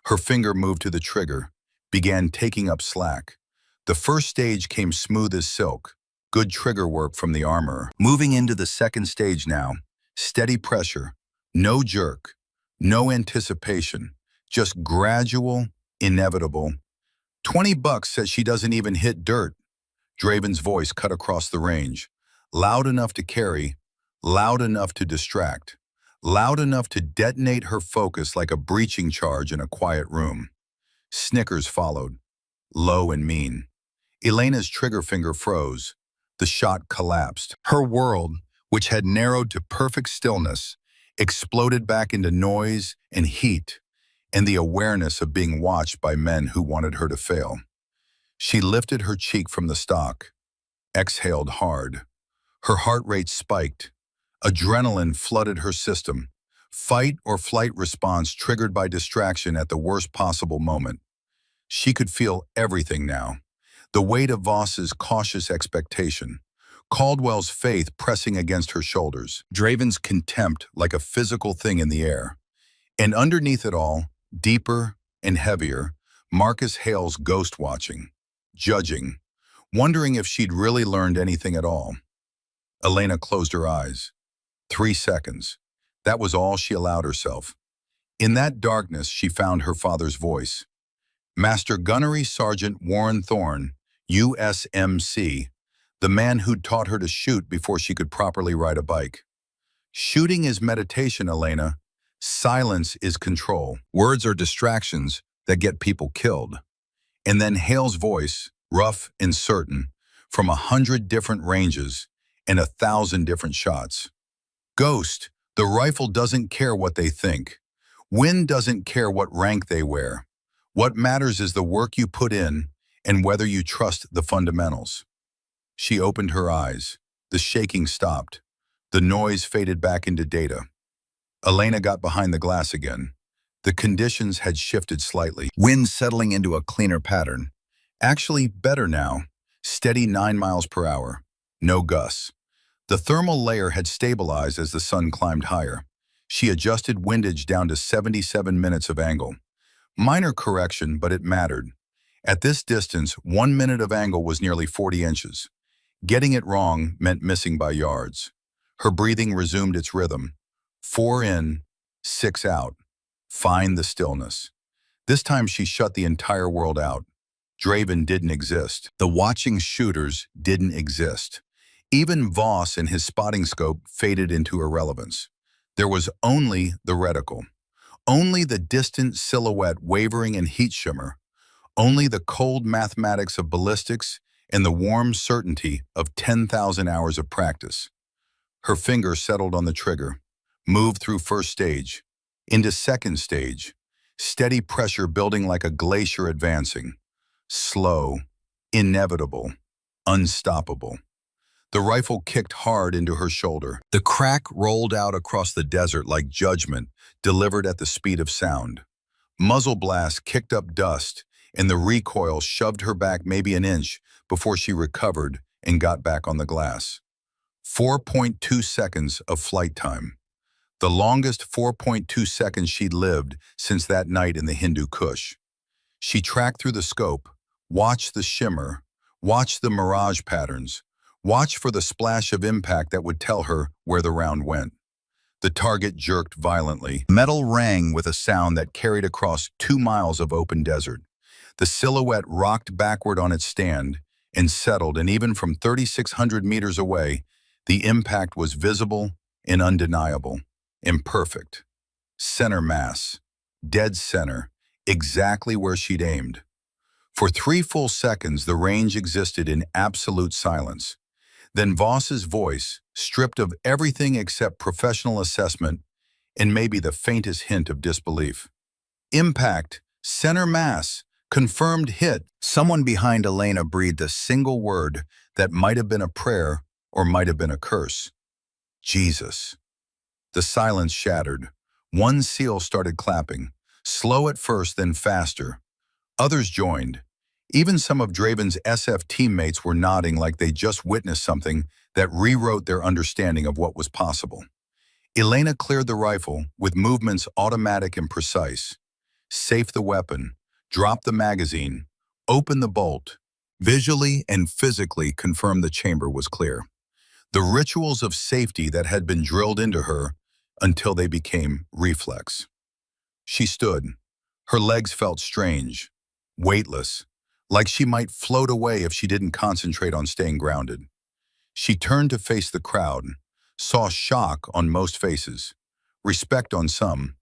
Her finger moved to the trigger, began taking up slack. The first stage came smooth as silk, good trigger work from the armorer. Moving into the second stage now, steady pressure, no jerk, no anticipation, just gradual, inevitable, $20 says she doesn't even hit dirt. Draven's voice cut across the range. Loud enough to carry, loud enough to distract, loud enough to detonate her focus like a breaching charge in a quiet room. Snickers followed, low and mean. Elena's trigger finger froze. The shot collapsed. Her world, which had narrowed to perfect stillness, exploded back into noise and heat and the awareness of being watched by men who wanted her to fail. She lifted her cheek from the stock, exhaled hard. Her heart rate spiked. Adrenaline flooded her system. Fight or flight response triggered by distraction at the worst possible moment. She could feel everything now. The weight of Voss's cautious expectation, Caldwell's faith pressing against her shoulders, Draven's contempt like a physical thing in the air. And underneath it all, deeper and heavier, Marcus Hale's ghost watching, judging, wondering if she'd really learned anything at all. Elena closed her eyes. 3 seconds. That was all she allowed herself. In that darkness, she found her father's voice. Master Gunnery Sergeant Warren Thorne, USMC, the man who'd taught her to shoot before she could properly ride a bike. Shooting is meditation, Elena. Silence is control. Words are distractions that get people killed. And then Hale's voice, rough and certain, from 100 different ranges and 1,000 different shots. Ghost, the rifle doesn't care what they think. Wind doesn't care what rank they wear. What matters is the work you put in and whether you trust the fundamentals. She opened her eyes. The shaking stopped. The noise faded back into data. Elena got behind the glass again. The conditions had shifted slightly. Wind settling into a cleaner pattern. Actually better now. Steady 9 miles per hour. No gusts. The thermal layer had stabilized as the sun climbed higher. She adjusted windage down to 77 minutes of angle. Minor correction, but it mattered. At this distance, 1 minute of angle was nearly 40 inches. Getting it wrong meant missing by yards. Her breathing resumed its rhythm. 4 in, 6 out. Find the stillness. This time she shut the entire world out. Draven didn't exist. The watching shooters didn't exist. Even Voss and his spotting scope faded into irrelevance. There was only the reticle. Only the distant silhouette wavering in heat shimmer. Only the cold mathematics of ballistics and the warm certainty of 10,000 hours of practice. Her finger settled on the trigger, moved through first stage, into second stage, steady pressure building like a glacier advancing. Slow, inevitable, unstoppable. The rifle kicked hard into her shoulder. The crack rolled out across the desert like judgment delivered at the speed of sound. Muzzle blast kicked up dust, and the recoil shoved her back maybe an inch before she recovered and got back on the glass. 4.2 seconds of flight time. The longest 4.2 seconds she'd lived since that night in the Hindu Kush. She tracked through the scope, watched the shimmer, watched the mirage patterns, watched for the splash of impact that would tell her where the round went. The target jerked violently. Metal rang with a sound that carried across 2 miles of open desert. The silhouette rocked backward on its stand and settled, and even from 3,600 meters away, the impact was visible and undeniable, imperfect. Center mass, dead center, exactly where she'd aimed. For 3 full seconds, the range existed in absolute silence. Then Voss's voice, stripped of everything except professional assessment and maybe the faintest hint of disbelief. Impact, center mass, confirmed hit. Someone behind Elena breathed a single word that might have been a prayer or might have been a curse. Jesus. The silence shattered. One SEAL started clapping, slow at first, then faster. Others joined. Even some of Draven's SF teammates were nodding like they just witnessed something that rewrote their understanding of what was possible. Elena cleared the rifle with movements automatic and precise. Safe the weapon, drop the magazine, open the bolt. Visually and physically confirmed the chamber was clear. The rituals of safety that had been drilled into her until they became reflex. She stood. Her legs felt strange, weightless, like she might float away if she didn't concentrate on staying grounded. She turned to face the crowd, saw shock on most faces, respect on some,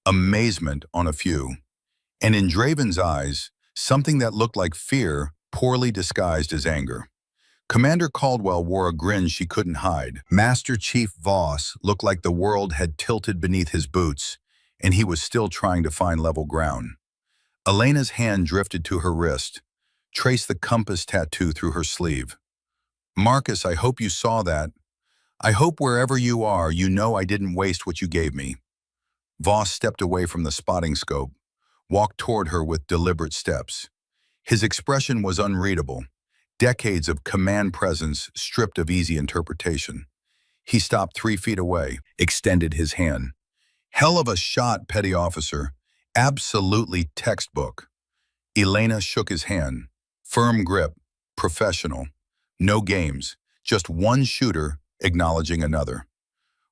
amazement on a few, and in Draven's eyes, something that looked like fear poorly disguised as anger. Commander Caldwell wore a grin she couldn't hide. Master Chief Voss looked like the world had tilted beneath his boots, and he was still trying to find level ground. Elena's hand drifted to her wrist, traced the compass tattoo through her sleeve. Marcus, I hope you saw that. I hope wherever you are, you know I didn't waste what you gave me. Voss stepped away from the spotting scope, walked toward her with deliberate steps. His expression was unreadable, decades of command presence stripped of easy interpretation. He stopped 3 feet away, extended his hand. Hell of a shot, petty officer. Absolutely textbook. Elena shook his hand. Firm grip, professional. No games, just one shooter acknowledging another.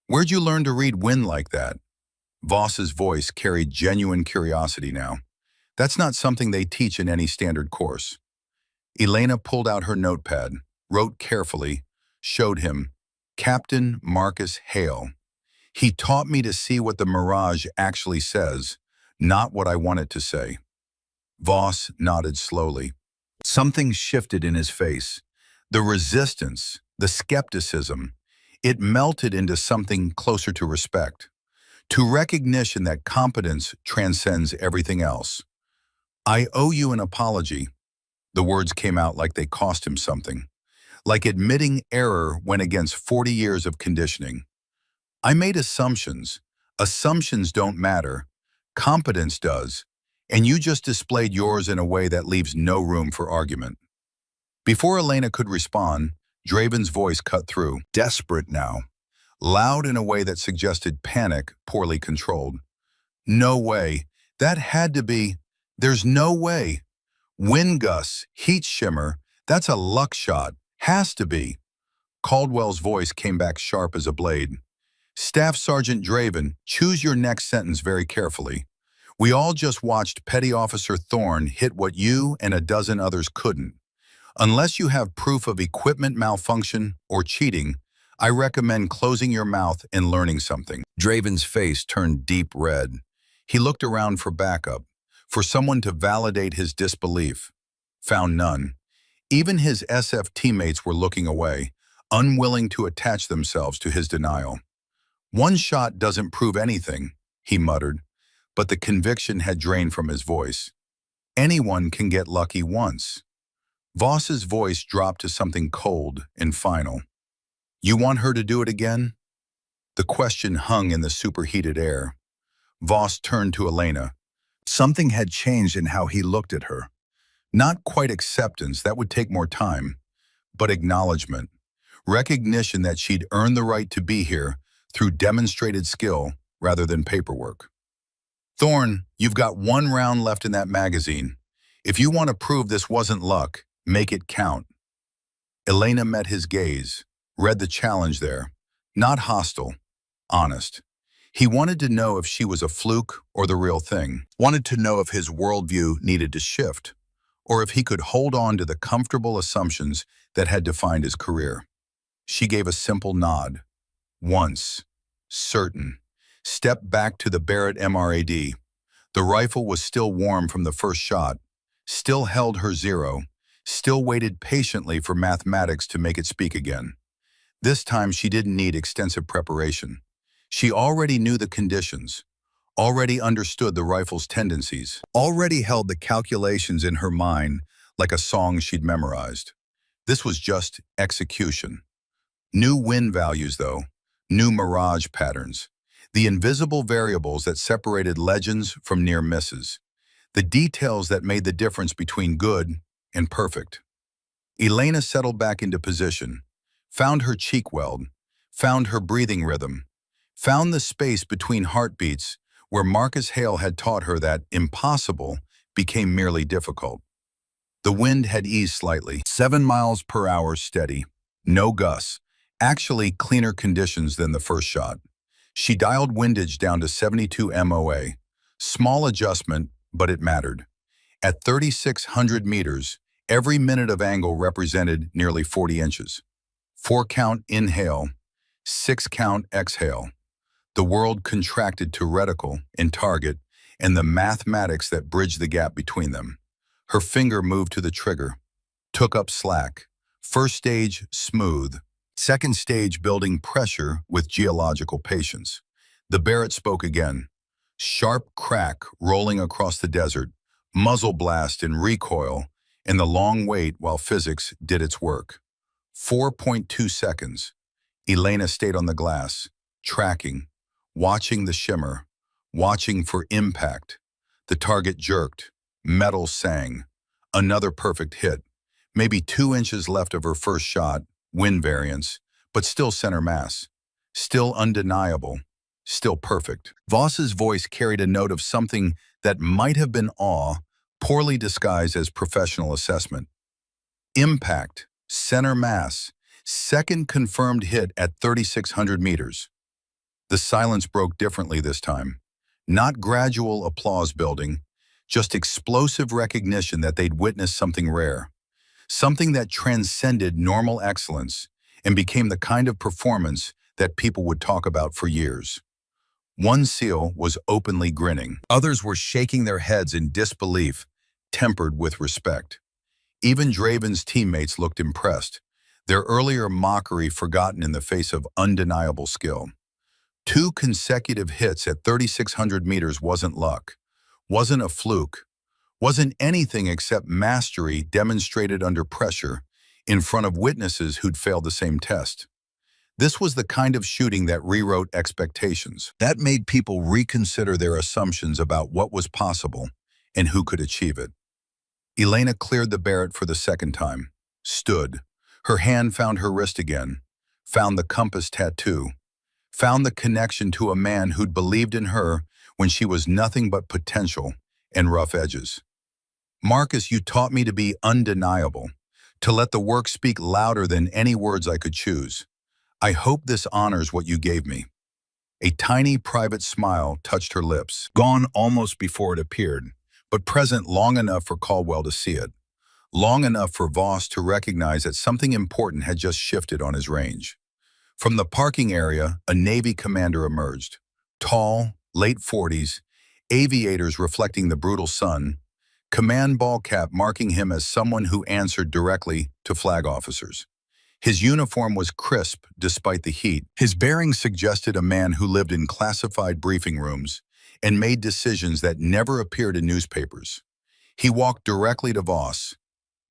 Where'd you learn to read wind like that? Voss's voice carried genuine curiosity now. That's not something they teach in any standard course. Elena pulled out her notepad, wrote carefully, showed him, Captain Marcus Hale. He taught me to see what the mirage actually says, not what I want it to say. Voss nodded slowly. Something shifted in his face. The resistance, the skepticism, it melted into something closer to respect, to recognition that competence transcends everything else. I owe you an apology. The words came out like they cost him something, like admitting error went against 40 years of conditioning. I made assumptions. Assumptions don't matter. Competence does, and you just displayed yours in a way that leaves no room for argument. Before Elena could respond, Draven's voice cut through, desperate now, loud in a way that suggested panic, poorly controlled. No way. That had to be. There's no way. Wind gusts, heat shimmer, that's a luck shot. Has to be. Caldwell's voice came back sharp as a blade. Staff Sergeant Draven, choose your next sentence very carefully. We all just watched Petty Officer Thorne hit what you and a dozen others couldn't. Unless you have proof of equipment malfunction or cheating, I recommend closing your mouth and learning something. Draven's face turned deep red. He looked around for backup, for someone to validate his disbelief. Found none. Even his SF teammates were looking away, unwilling to attach themselves to his denial. One shot doesn't prove anything, he muttered, but the conviction had drained from his voice. Anyone can get lucky once. Voss's voice dropped to something cold and final. You want her to do it again? The question hung in the superheated air. Voss turned to Elena. Something had changed in how he looked at her. Not quite acceptance, that would take more time, but acknowledgement. Recognition that she'd earned the right to be here through demonstrated skill rather than paperwork. Thorne, you've got 1 round left in that magazine. If you want to prove this wasn't luck, make it count. Elena met his gaze, read the challenge there. Not hostile, honest. He wanted to know if she was a fluke or the real thing. Wanted to know if his worldview needed to shift, or if he could hold on to the comfortable assumptions that had defined his career. She gave a simple nod. Once. Certain. Stepped back to the Barrett MRAD. The rifle was still warm from the first shot, still held her 0, still waited patiently for mathematics to make it speak again. This time she didn't need extensive preparation. She already knew the conditions, already understood the rifle's tendencies, already held the calculations in her mind like a song she'd memorized. This was just execution. New wind values, though, new mirage patterns, the invisible variables that separated legends from near misses, the details that made the difference between good and perfect. Elena settled back into position, found her cheek weld, found her breathing rhythm, found the space between heartbeats where Marcus Hale had taught her that impossible became merely difficult. The wind had eased slightly, 7 miles per hour steady, no gusts, actually cleaner conditions than the first shot. She dialed windage down to 72 MOA. Small adjustment, but it mattered. At 3,600 meters, every minute of angle represented nearly 40 inches. 4-count inhale, 6-count exhale. The world contracted to reticle in target and the mathematics that bridged the gap between them. Her finger moved to the trigger, took up slack. First stage, smooth. Second stage, building pressure with geological patience. The Barrett spoke again. Sharp crack rolling across the desert, muzzle blast and recoil, and the long wait while physics did its work. 4.2 seconds. Elena stayed on the glass, tracking, watching the shimmer, watching for impact. The target jerked. Metal sang. Another perfect hit. Maybe 2 inches left of her first shot, wind variance, but still center mass. Still undeniable. Still perfect. Voss's voice carried a note of something that might have been awe, poorly disguised as professional assessment. Impact, center mass, second confirmed hit at 3,600 meters. The silence broke differently this time. Not gradual applause building, just explosive recognition that they'd witnessed something rare. Something that transcended normal excellence and became the kind of performance that people would talk about for years. One SEAL was openly grinning. Others were shaking their heads in disbelief, tempered with respect. Even Draven's teammates looked impressed, their earlier mockery forgotten in the face of undeniable skill. 2 consecutive hits at 3,600 meters wasn't luck, wasn't a fluke, wasn't anything except mastery demonstrated under pressure in front of witnesses who'd failed the same test. This was the kind of shooting that rewrote expectations. That made people reconsider their assumptions about what was possible and who could achieve it. Elena cleared the Barrett for the second time, stood. Her hand found her wrist again, found the compass tattoo, found the connection to a man who'd believed in her when she was nothing but potential and rough edges. Marcus, you taught me to be undeniable, to let the work speak louder than any words I could choose. I hope this honors what you gave me. A tiny private smile touched her lips, gone almost before it appeared, but present long enough for Caldwell to see it, long enough for Voss to recognize that something important had just shifted on his range. From the parking area, a Navy commander emerged. Tall, late 40s, aviators reflecting the brutal sun, command ball cap marking him as someone who answered directly to flag officers. His uniform was crisp despite the heat. His bearing suggested a man who lived in classified briefing rooms and made decisions that never appeared in newspapers. He walked directly to Voss.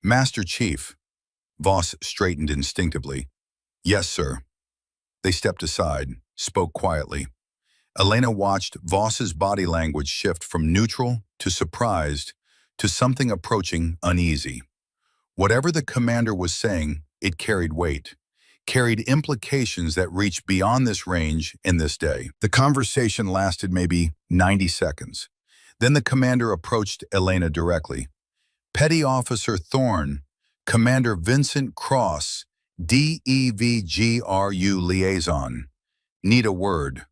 "Master Chief." Voss straightened instinctively. "Yes, sir." They stepped aside, spoke quietly. Elena watched Voss's body language shift from neutral to surprised to something approaching uneasy. Whatever the commander was saying, it carried weight, carried implications that reached beyond this range in this day. The conversation lasted maybe 90 seconds. Then the commander approached Elena directly. "Petty Officer Thorne, Commander Vincent Cross, DEVGRU Liaison. Need a word.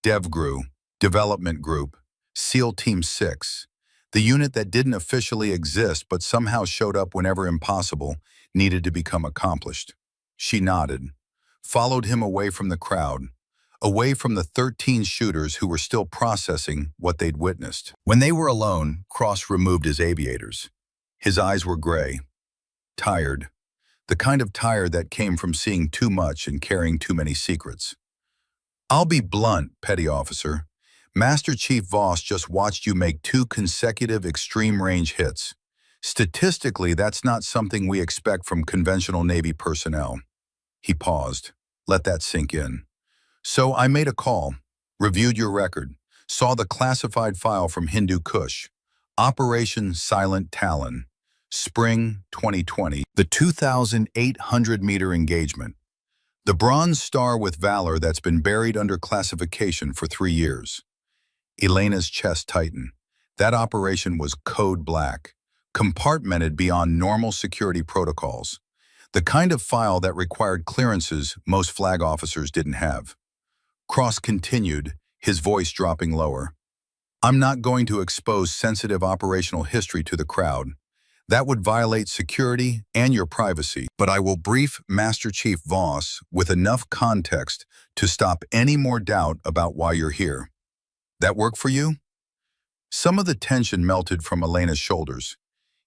DevGRU, Development Group, SEAL Team 6. The unit that didn't officially exist but somehow showed up whenever impossible needed to become accomplished." She nodded, followed him away from the crowd, away from the 13 shooters who were still processing what they'd witnessed. When they were alone, Cross removed his aviators. His eyes were gray, tired, the kind of tired that came from seeing too much and carrying too many secrets. "I'll be blunt, Petty Officer. Master Chief Voss just watched you make 2 consecutive extreme-range hits. Statistically, that's not something we expect from conventional Navy personnel." He paused. Let that sink in. "So I made a call, reviewed your record, saw the classified file from Hindu Kush, Operation Silent Talon, Spring 2020, the 2,800-meter engagement. The Bronze Star with Valor that's been buried under classification for 3 years." Elena's chest tightened. That operation was code black, compartmented beyond normal security protocols, the kind of file that required clearances most flag officers didn't have. Cross continued, his voice dropping lower. I'm not going to expose sensitive operational history to the crowd. That would violate security and your privacy. But I will brief Master Chief Voss with enough context to stop any more doubt about why you're here. That work for you? Some of the tension melted from Elena's shoulders.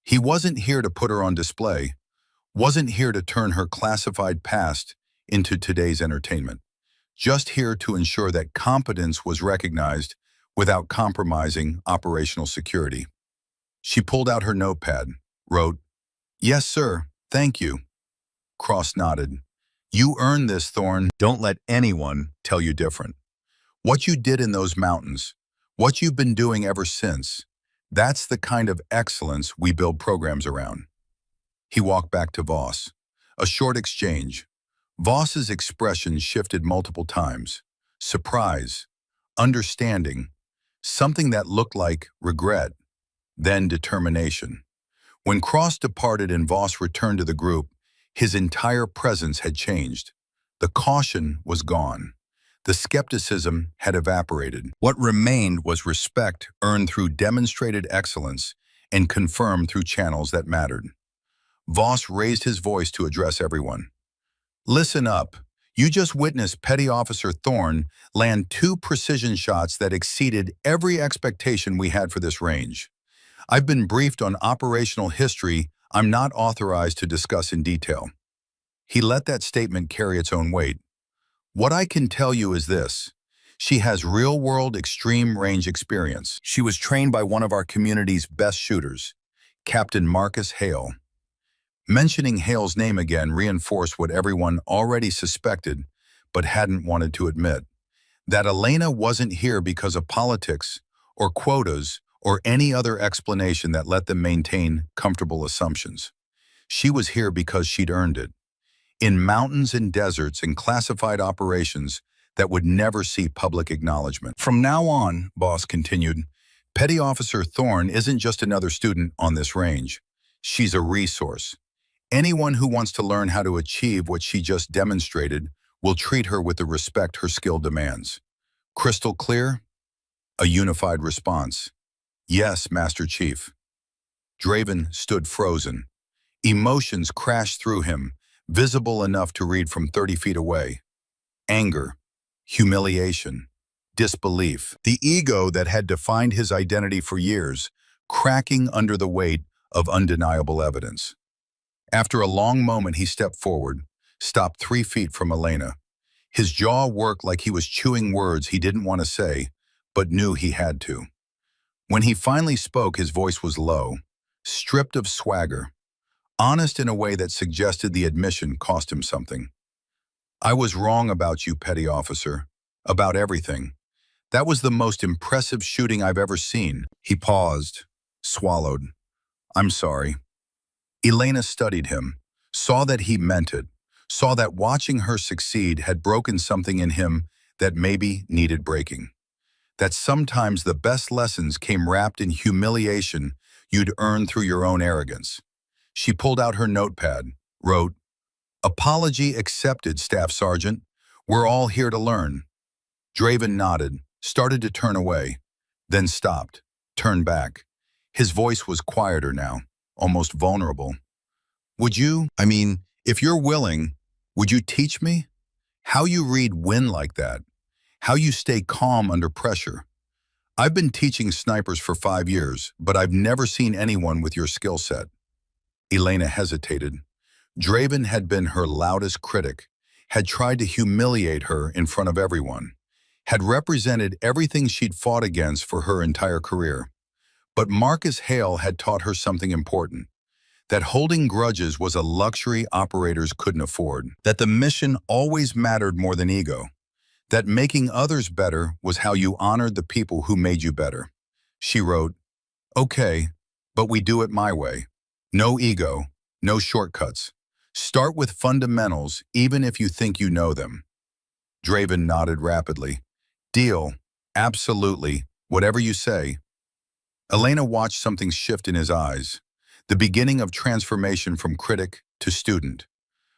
He wasn't here to put her on display, wasn't here to turn her classified past into today's entertainment. Just here to ensure that competence was recognized without compromising operational security. She pulled out her notepad, wrote, "Yes, sir, thank you." Cross nodded. "You earned this, Thorne. Don't let anyone tell you different. What you did in those mountains, what you've been doing ever since, that's the kind of excellence we build programs around." He walked back to Voss. A short exchange. Voss's expression shifted multiple times. Surprise, understanding, something that looked like regret, then determination. When Cross departed and Voss returned to the group, his entire presence had changed. The caution was gone. The skepticism had evaporated. What remained was respect earned through demonstrated excellence and confirmed through channels that mattered. Voss raised his voice to address everyone. "Listen up. You just witnessed Petty Officer Thorne land 2 precision shots that exceeded every expectation we had for this range. I've been briefed on operational history I'm not authorized to discuss in detail." He let that statement carry its own weight. "What I can tell you is this. She has real-world extreme range experience. She was trained by one of our community's best shooters, Captain Marcus Hale." Mentioning Hale's name again reinforced what everyone already suspected but hadn't wanted to admit. That Elena wasn't here because of politics or quotas or any other explanation that let them maintain comfortable assumptions. She was here because she'd earned it. In mountains and deserts and classified operations that would never see public acknowledgement. "From now on," Voss continued, "Petty Officer Thorne isn't just another student on this range. She's a resource. Anyone who wants to learn how to achieve what she just demonstrated will treat her with the respect her skill demands." Crystal clear? A unified response. "Yes, Master Chief." Draven stood frozen. Emotions crashed through him, visible enough to read from 30 feet away. Anger, humiliation, disbelief. The ego that had defined his identity for years, cracking under the weight of undeniable evidence. After a long moment, he stepped forward, stopped 3 feet from Elena. His jaw worked like he was chewing words he didn't want to say, but knew he had to. When he finally spoke, his voice was low, stripped of swagger, honest in a way that suggested the admission cost him something. "I was wrong about you, Petty Officer, about everything. That was the most impressive shooting I've ever seen." He paused, swallowed. "I'm sorry." Elena studied him, saw that he meant it, saw that watching her succeed had broken something in him that maybe needed breaking. That sometimes the best lessons came wrapped in humiliation you'd earned through your own arrogance. She pulled out her notepad, wrote, "Apology accepted, Staff Sergeant. We're all here to learn." Draven nodded, started to turn away, then stopped, turned back. His voice was quieter now, almost vulnerable. If you're willing, would you teach me? How you read wind like that? How you stay calm under pressure? I've been teaching snipers for 5 years, but I've never seen anyone with your skill set." Elena hesitated. Draven had been her loudest critic, had tried to humiliate her in front of everyone, had represented everything she'd fought against for her entire career. But Marcus Hale had taught her something important. That holding grudges was a luxury operators couldn't afford. That the mission always mattered more than ego. That making others better was how you honored the people who made you better. She wrote, "Okay, but we do it my way. No ego, no shortcuts. Start with fundamentals even if you think you know them." Draven nodded rapidly. "Deal. Absolutely. Whatever you say." Elena watched something shift in his eyes. The beginning of transformation from critic to student.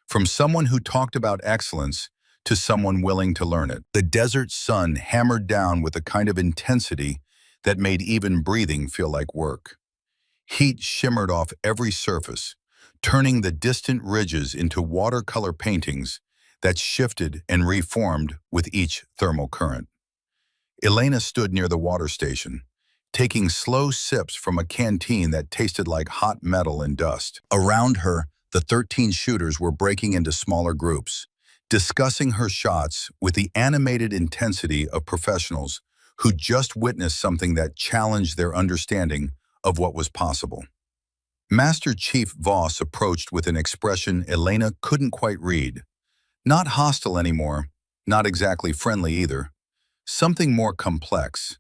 From someone who talked about excellence to someone willing to learn it. The desert sun hammered down with a kind of intensity that made even breathing feel like work. Heat shimmered off every surface, turning the distant ridges into watercolor paintings that shifted and reformed with each thermal current. Elena stood near the water station, taking slow sips from a canteen that tasted like hot metal and dust. Around her, the 13 shooters were breaking into smaller groups, discussing her shots with the animated intensity of professionals who just witnessed something that challenged their understanding of what was possible. Master Chief Voss approached with an expression Elena couldn't quite read. Not hostile anymore, not exactly friendly either. Something more complex.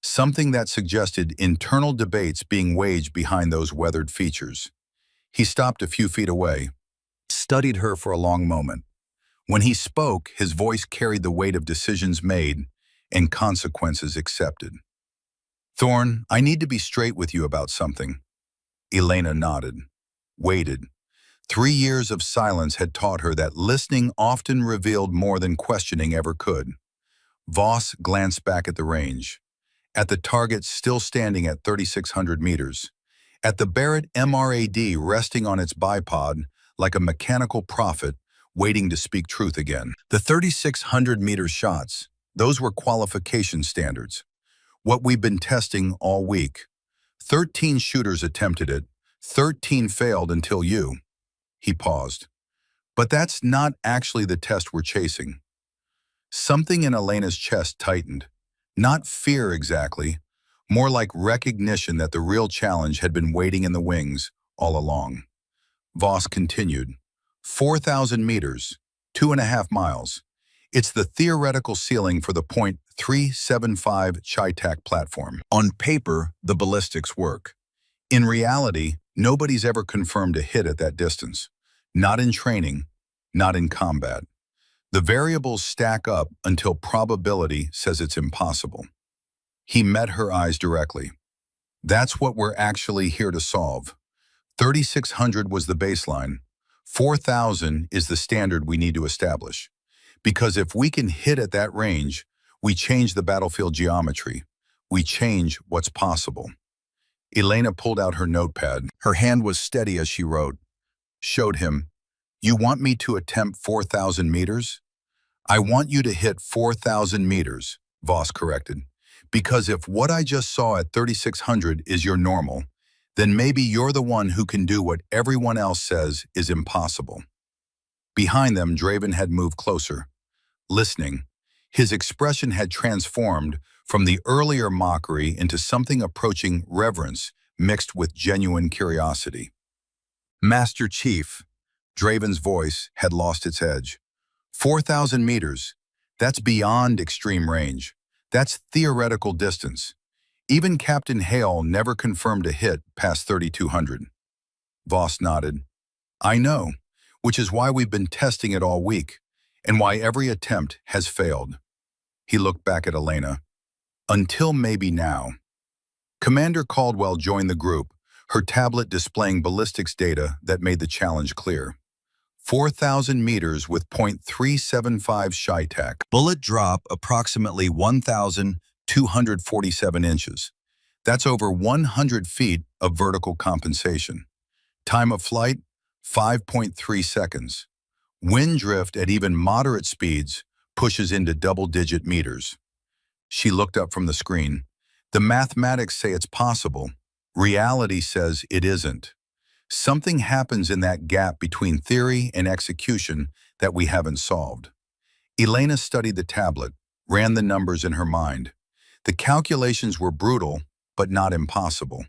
Something that suggested internal debates being waged behind those weathered features. He stopped a few feet away, studied her for a long moment. When he spoke, his voice carried the weight of decisions made and consequences accepted. "Thorne, I need to be straight with you about something." Elena nodded, waited. 3 years of silence had taught her that listening often revealed more than questioning ever could. Voss glanced back at the range, at the target still standing at 3,600 meters, at the Barrett MRAD resting on its bipod like a mechanical prophet waiting to speak truth again. The 3,600-meter shots, those were qualification standards. What we've been testing all week. 13 shooters attempted it, 13 failed until you. He paused. But that's not actually the test we're chasing. Something in Elena's chest tightened. Not fear exactly, more like recognition that the real challenge had been waiting in the wings all along. Voss continued. 4,000 meters, 2.5 miles. It's the theoretical ceiling for the .375 Chi-TAC platform. On paper, the ballistics work. In reality, nobody's ever confirmed a hit at that distance. Not in training, not in combat. The variables stack up until probability says it's impossible. He met her eyes directly. That's what we're actually here to solve. 3,600 was the baseline. 4,000 is the standard we need to establish. Because if we can hit at that range, we change the battlefield geometry. We change what's possible. Elena pulled out her notepad. Her hand was steady as she wrote. Showed him, "You want me to attempt 4,000 meters? I want you to hit 4,000 meters, Voss corrected. Because if what I just saw at 3,600 is your normal, then maybe you're the one who can do what everyone else says is impossible." Behind them, Draven had moved closer, listening. His expression had transformed from the earlier mockery into something approaching reverence mixed with genuine curiosity. "Master Chief," Draven's voice had lost its edge. 4,000 meters, that's beyond extreme range. That's theoretical distance. Even Captain Hale never confirmed a hit past 3,200. Voss nodded. "I know, which is why we've been testing it all week, and why every attempt has failed." He looked back at Elena. "Until maybe now." Commander Caldwell joined the group, her tablet displaying ballistics data that made the challenge clear. 4,000 meters with .375 Chi-TAC. Bullet drop approximately 1,247 inches. That's over 100 feet of vertical compensation. Time of flight, 5.3 seconds. Wind drift at even moderate speeds pushes into double-digit meters. She looked up from the screen. The mathematics say it's possible. Reality says it isn't. Something happens in that gap between theory and execution that we haven't solved. Elena studied the tablet, ran the numbers in her mind. The calculations were brutal, but not impossible.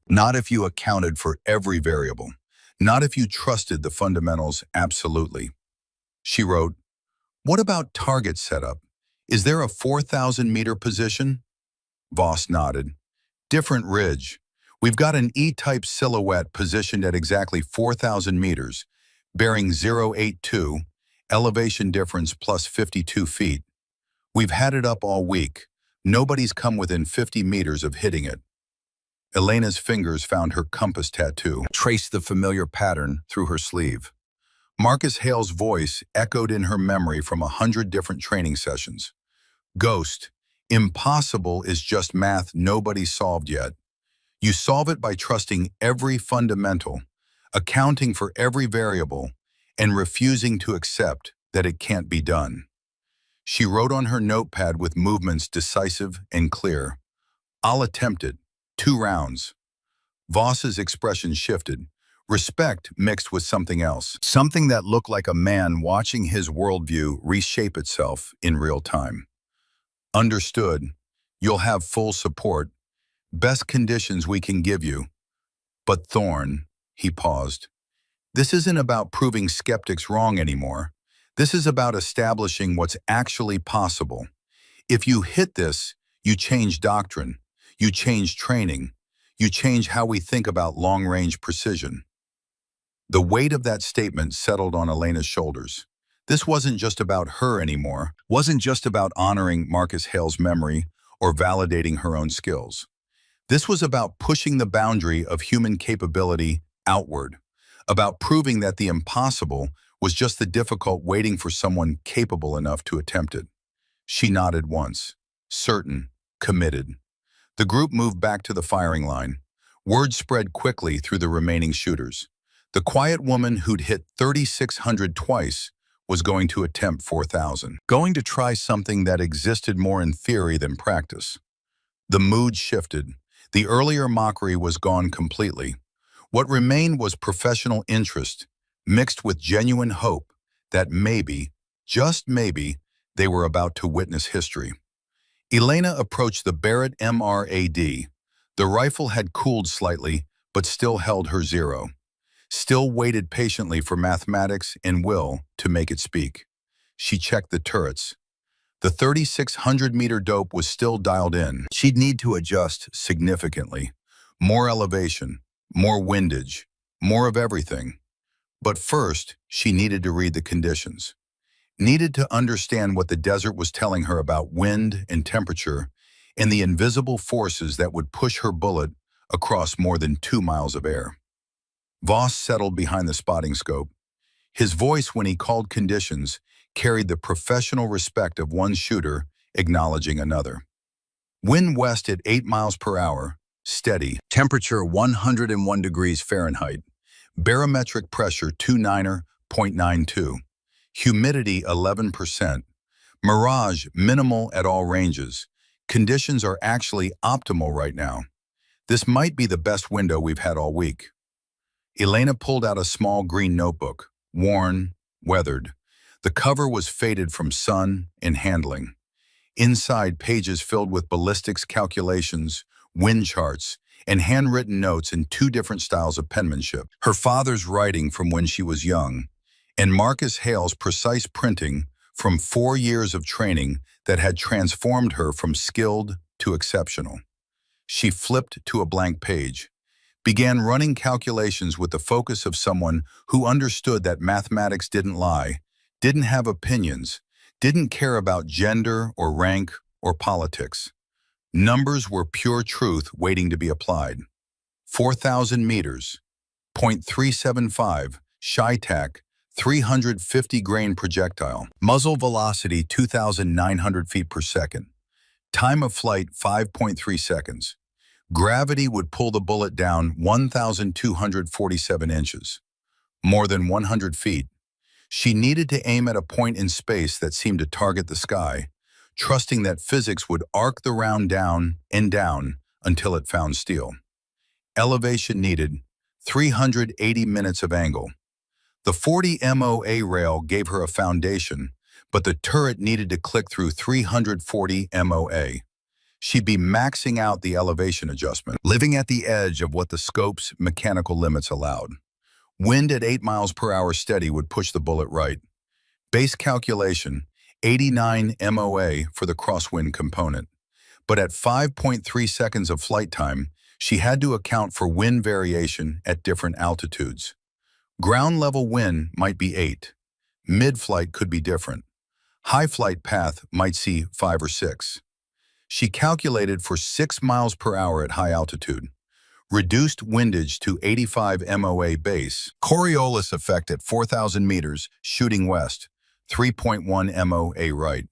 Not if you accounted for every variable. Not if you trusted the fundamentals absolutely. She wrote, "What about target setup? Is there a 4,000-meter position?" Voss nodded. "Different ridge. We've got an E-type silhouette positioned at exactly 4,000 meters, bearing 082, elevation difference plus 52 feet. We've had it up all week. Nobody's come within 50 meters of hitting it." Elena's fingers found her compass tattoo, traced the familiar pattern through her sleeve. Marcus Hale's voice echoed in her memory from 100 different training sessions. "Ghost, Impossible is just math nobody solved yet. You solve it by trusting every fundamental, accounting for every variable, and refusing to accept that it can't be done. She wrote on her notepad with movements decisive and clear. I'll attempt it. 2 rounds. Voss's expression shifted. Respect mixed with something else. Something that looked like a man watching his worldview reshape itself in real time. Understood. You'll have full support. Best conditions we can give you. But Thorne, he paused. This isn't about proving skeptics wrong anymore. This is about establishing what's actually possible. If you hit this, you change doctrine, you change training, you change how we think about long-range precision. The weight of that statement settled on Elena's shoulders. This wasn't just about her anymore, wasn't just about honoring Marcus Hale's memory or validating her own skills. This was about pushing the boundary of human capability outward, about proving that the impossible was just the difficult waiting for someone capable enough to attempt it. She nodded once, certain, committed. The group moved back to the firing line. Word spread quickly through the remaining shooters. The quiet woman who'd hit 3,600 twice was going to attempt 4,000, going to try something that existed more in theory than practice. The mood shifted. The earlier mockery was gone completely. What remained was professional interest, mixed with genuine hope that maybe, just maybe, they were about to witness history. Elena approached the Barrett MRAD. The rifle had cooled slightly, but still held her zero. Still waited patiently for mathematics and will to make it speak. She checked the turrets. The 3,600-meter dope was still dialed in. She'd need to adjust significantly. More elevation, more windage, more of everything. But first, she needed to read the conditions. Needed to understand what the desert was telling her about wind and temperature and the invisible forces that would push her bullet across more than 2 miles of air. Voss settled behind the spotting scope. His voice, when he called conditions, carried the professional respect of one shooter acknowledging another. Wind west at 8 miles per hour, steady. Temperature 101 degrees Fahrenheit. Barometric pressure 29.92. Humidity 11%. Mirage minimal at all ranges. Conditions are actually optimal right now. This might be the best window we've had all week. Elena pulled out a small green notebook, worn, weathered. The cover was faded from sun and handling. Inside, pages filled with ballistics calculations, wind charts, and handwritten notes in 2 different styles of penmanship. Her father's writing from when she was young, and Marcus Hale's precise printing from 4 years of training that had transformed her from skilled to exceptional. She flipped to a blank page, began running calculations with the focus of someone who understood that mathematics didn't lie, didn't have opinions, didn't care about gender or rank or politics. Numbers were pure truth waiting to be applied. 4,000 meters, 0.375, ShyTac, 350 grain projectile. Muzzle velocity 2,900 feet per second. Time of flight 5.3 seconds. Gravity would pull the bullet down 1,247 inches. More than 100 feet. She needed to aim at a point in space that seemed to target the sky, trusting that physics would arc the round down and down until it found steel. Elevation needed 380 minutes of angle. The 40 MOA rail gave her a foundation, but the turret needed to click through 340 MOA. She'd be maxing out the elevation adjustment, living at the edge of what the scope's mechanical limits allowed. Wind at 8 miles per hour steady would push the bullet right. Base calculation, 89 MOA for the crosswind component. But at 5.3 seconds of flight time, she had to account for wind variation at different altitudes. Ground level wind might be 8. Mid-flight could be different. High flight path might see 5 or 6. She calculated for 6 miles per hour at high altitude. Reduced windage to 85 MOA base. Coriolis effect at 4,000 meters, shooting west, 3.1 MOA right.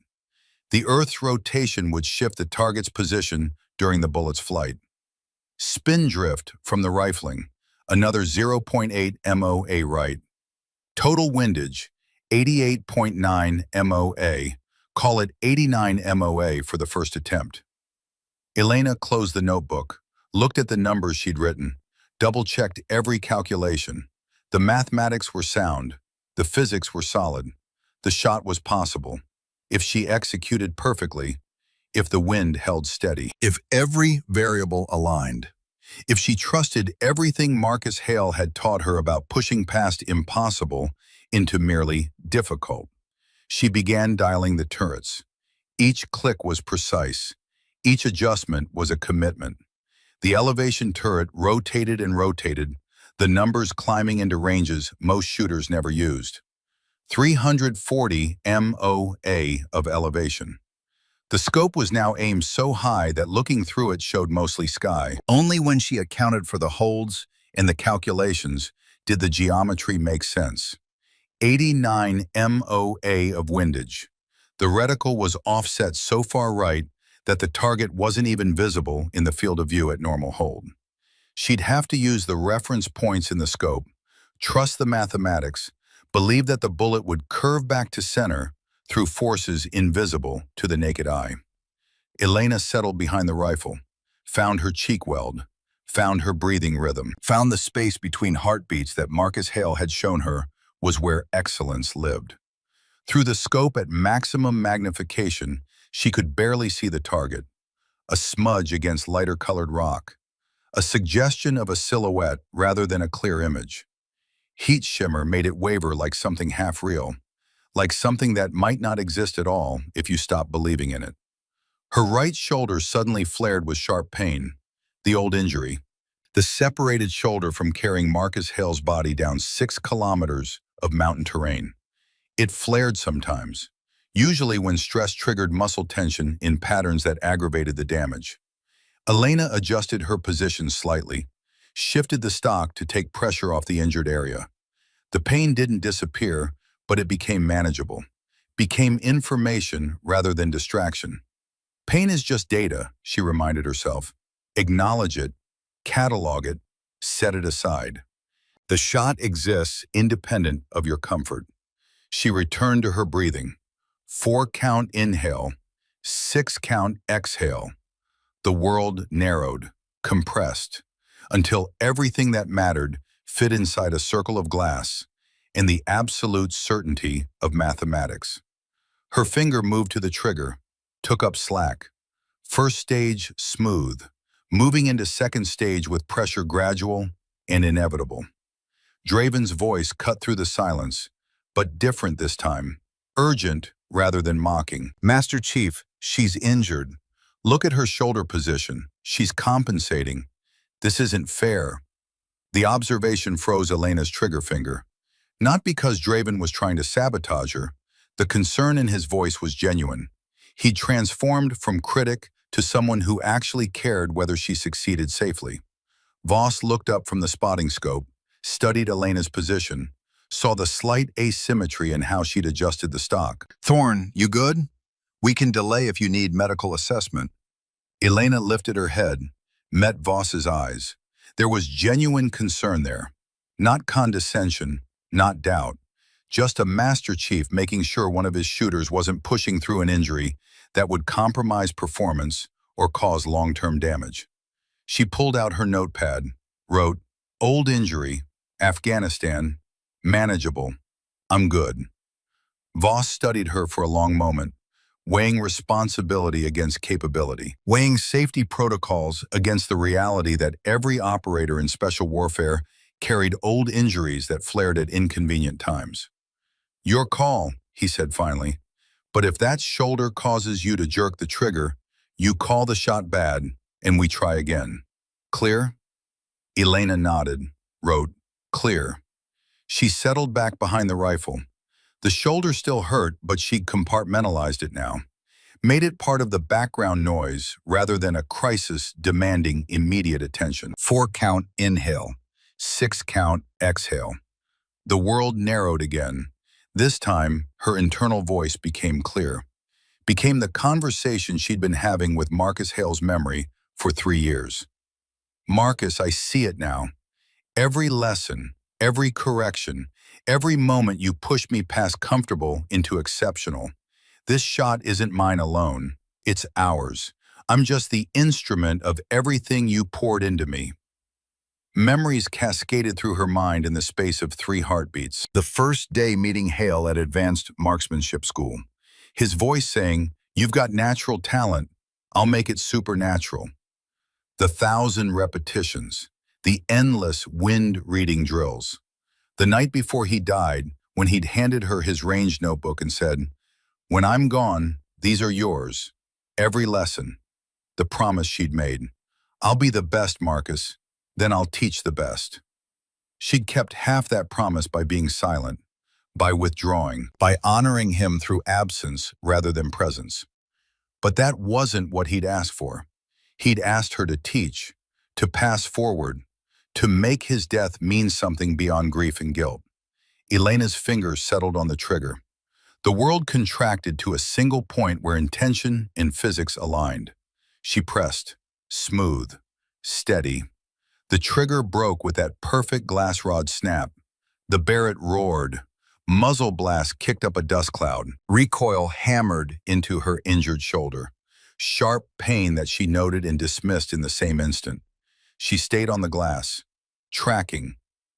The Earth's rotation would shift the target's position during the bullet's flight. Spin drift from the rifling, another 0.8 MOA right. Total windage, 88.9 MOA. Call it 89 MOA for the first attempt. Elena closed the notebook, looked at the numbers she'd written, double-checked every calculation. The mathematics were sound. The physics were solid. The shot was possible. If she executed perfectly, if the wind held steady, if every variable aligned, if she trusted everything Marcus Hale had taught her about pushing past impossible into merely difficult. She began dialing the turrets. Each click was precise. Each adjustment was a commitment. The elevation turret rotated and rotated, the numbers climbing into ranges most shooters never used. 340 MOA of elevation. The scope was now aimed so high that looking through it showed mostly sky. Only when she accounted for the holds and the calculations did the geometry make sense. 89 MOA of windage. The reticle was offset so far right that the target wasn't even visible in the field of view at normal hold. She'd have to use the reference points in the scope, trust the mathematics, believe that the bullet would curve back to center through forces invisible to the naked eye. Elena settled behind the rifle, found her cheek weld, found her breathing rhythm, found the space between heartbeats that Marcus Hale had shown her was where excellence lived. Through the scope at maximum magnification, she could barely see the target, a smudge against lighter-colored rock, a suggestion of a silhouette rather than a clear image. Heat shimmer made it waver like something half-real, like something that might not exist at all if you stopped believing in it. Her right shoulder suddenly flared with sharp pain, the old injury, the separated shoulder from carrying Marcus Hale's body down 6 kilometers of mountain terrain. It flared sometimes, usually when stress triggered muscle tension in patterns that aggravated the damage. Elena adjusted her position slightly, shifted the stock to take pressure off the injured area. The pain didn't disappear, but it became manageable, became information rather than distraction. Pain is just data, she reminded herself. Acknowledge it, catalog it, set it aside. The shot exists independent of your comfort. She returned to her breathing. 4-count inhale, 6-count exhale. The world narrowed, compressed, until everything that mattered fit inside a circle of glass and the absolute certainty of mathematics. Her finger moved to the trigger, took up slack. First stage, smooth, moving into second stage with pressure gradual and inevitable. Draven's voice cut through the silence, but different this time, urgent rather than mocking. Master Chief, she's injured. Look at her shoulder position. She's compensating. This isn't fair. The observation froze Elena's trigger finger. Not because Draven was trying to sabotage her. The concern in his voice was genuine. He transformed from critic to someone who actually cared whether she succeeded safely. Voss looked up from the spotting scope, studied Elena's position, saw the slight asymmetry in how she'd adjusted the stock. "Thorne, you good? We can delay if you need medical assessment." Elena lifted her head, met Voss's eyes. There was genuine concern there. Not condescension, not doubt. Just a Master Chief making sure one of his shooters wasn't pushing through an injury that would compromise performance or cause long-term damage. She pulled out her notepad, wrote, "Old injury, Afghanistan, manageable, I'm good." Voss studied her for a long moment, weighing responsibility against capability, weighing safety protocols against the reality that every operator in special warfare carried old injuries that flared at inconvenient times. "Your call," he said finally, "but if that shoulder causes you to jerk the trigger, you call the shot bad, and we try again. Clear?" Elena nodded, wrote, "Clear." She settled back behind the rifle. The shoulder still hurt, but she'd compartmentalized it now, made it part of the background noise rather than a crisis demanding immediate attention. 4-count inhale, 6-count exhale. The world narrowed again. This time, her internal voice became clear. became the conversation she'd been having with Marcus Hale's memory for 3 years. Marcus, I see it now. Every lesson, every correction, every moment you pushed me past comfortable into exceptional. This shot isn't mine alone. It's ours. I'm just the instrument of everything you poured into me. Memories cascaded through her mind in the space of 3 heartbeats. The first day meeting Hale at Advanced Marksmanship School. His voice saying, "You've got natural talent. I'll make it supernatural." The 1,000 repetitions. The endless wind-reading drills. The night before he died, when he'd handed her his range notebook and said, "When I'm gone, these are yours. Every lesson." The promise she'd made. "I'll be the best, Marcus. Then I'll teach the best." She'd kept half that promise by being silent, by withdrawing, by honoring him through absence rather than presence. But that wasn't what he'd asked for. He'd asked her to teach, to pass forward, to make his death mean something beyond grief and guilt. Elena's fingers settled on the trigger. The world contracted to a single point where intention and physics aligned. She pressed, smooth, steady. The trigger broke with that perfect glass rod snap. The Barrett roared. Muzzle blast kicked up a dust cloud. Recoil hammered into her injured shoulder. Sharp pain that she noted and dismissed in the same instant. She stayed on the glass, tracking,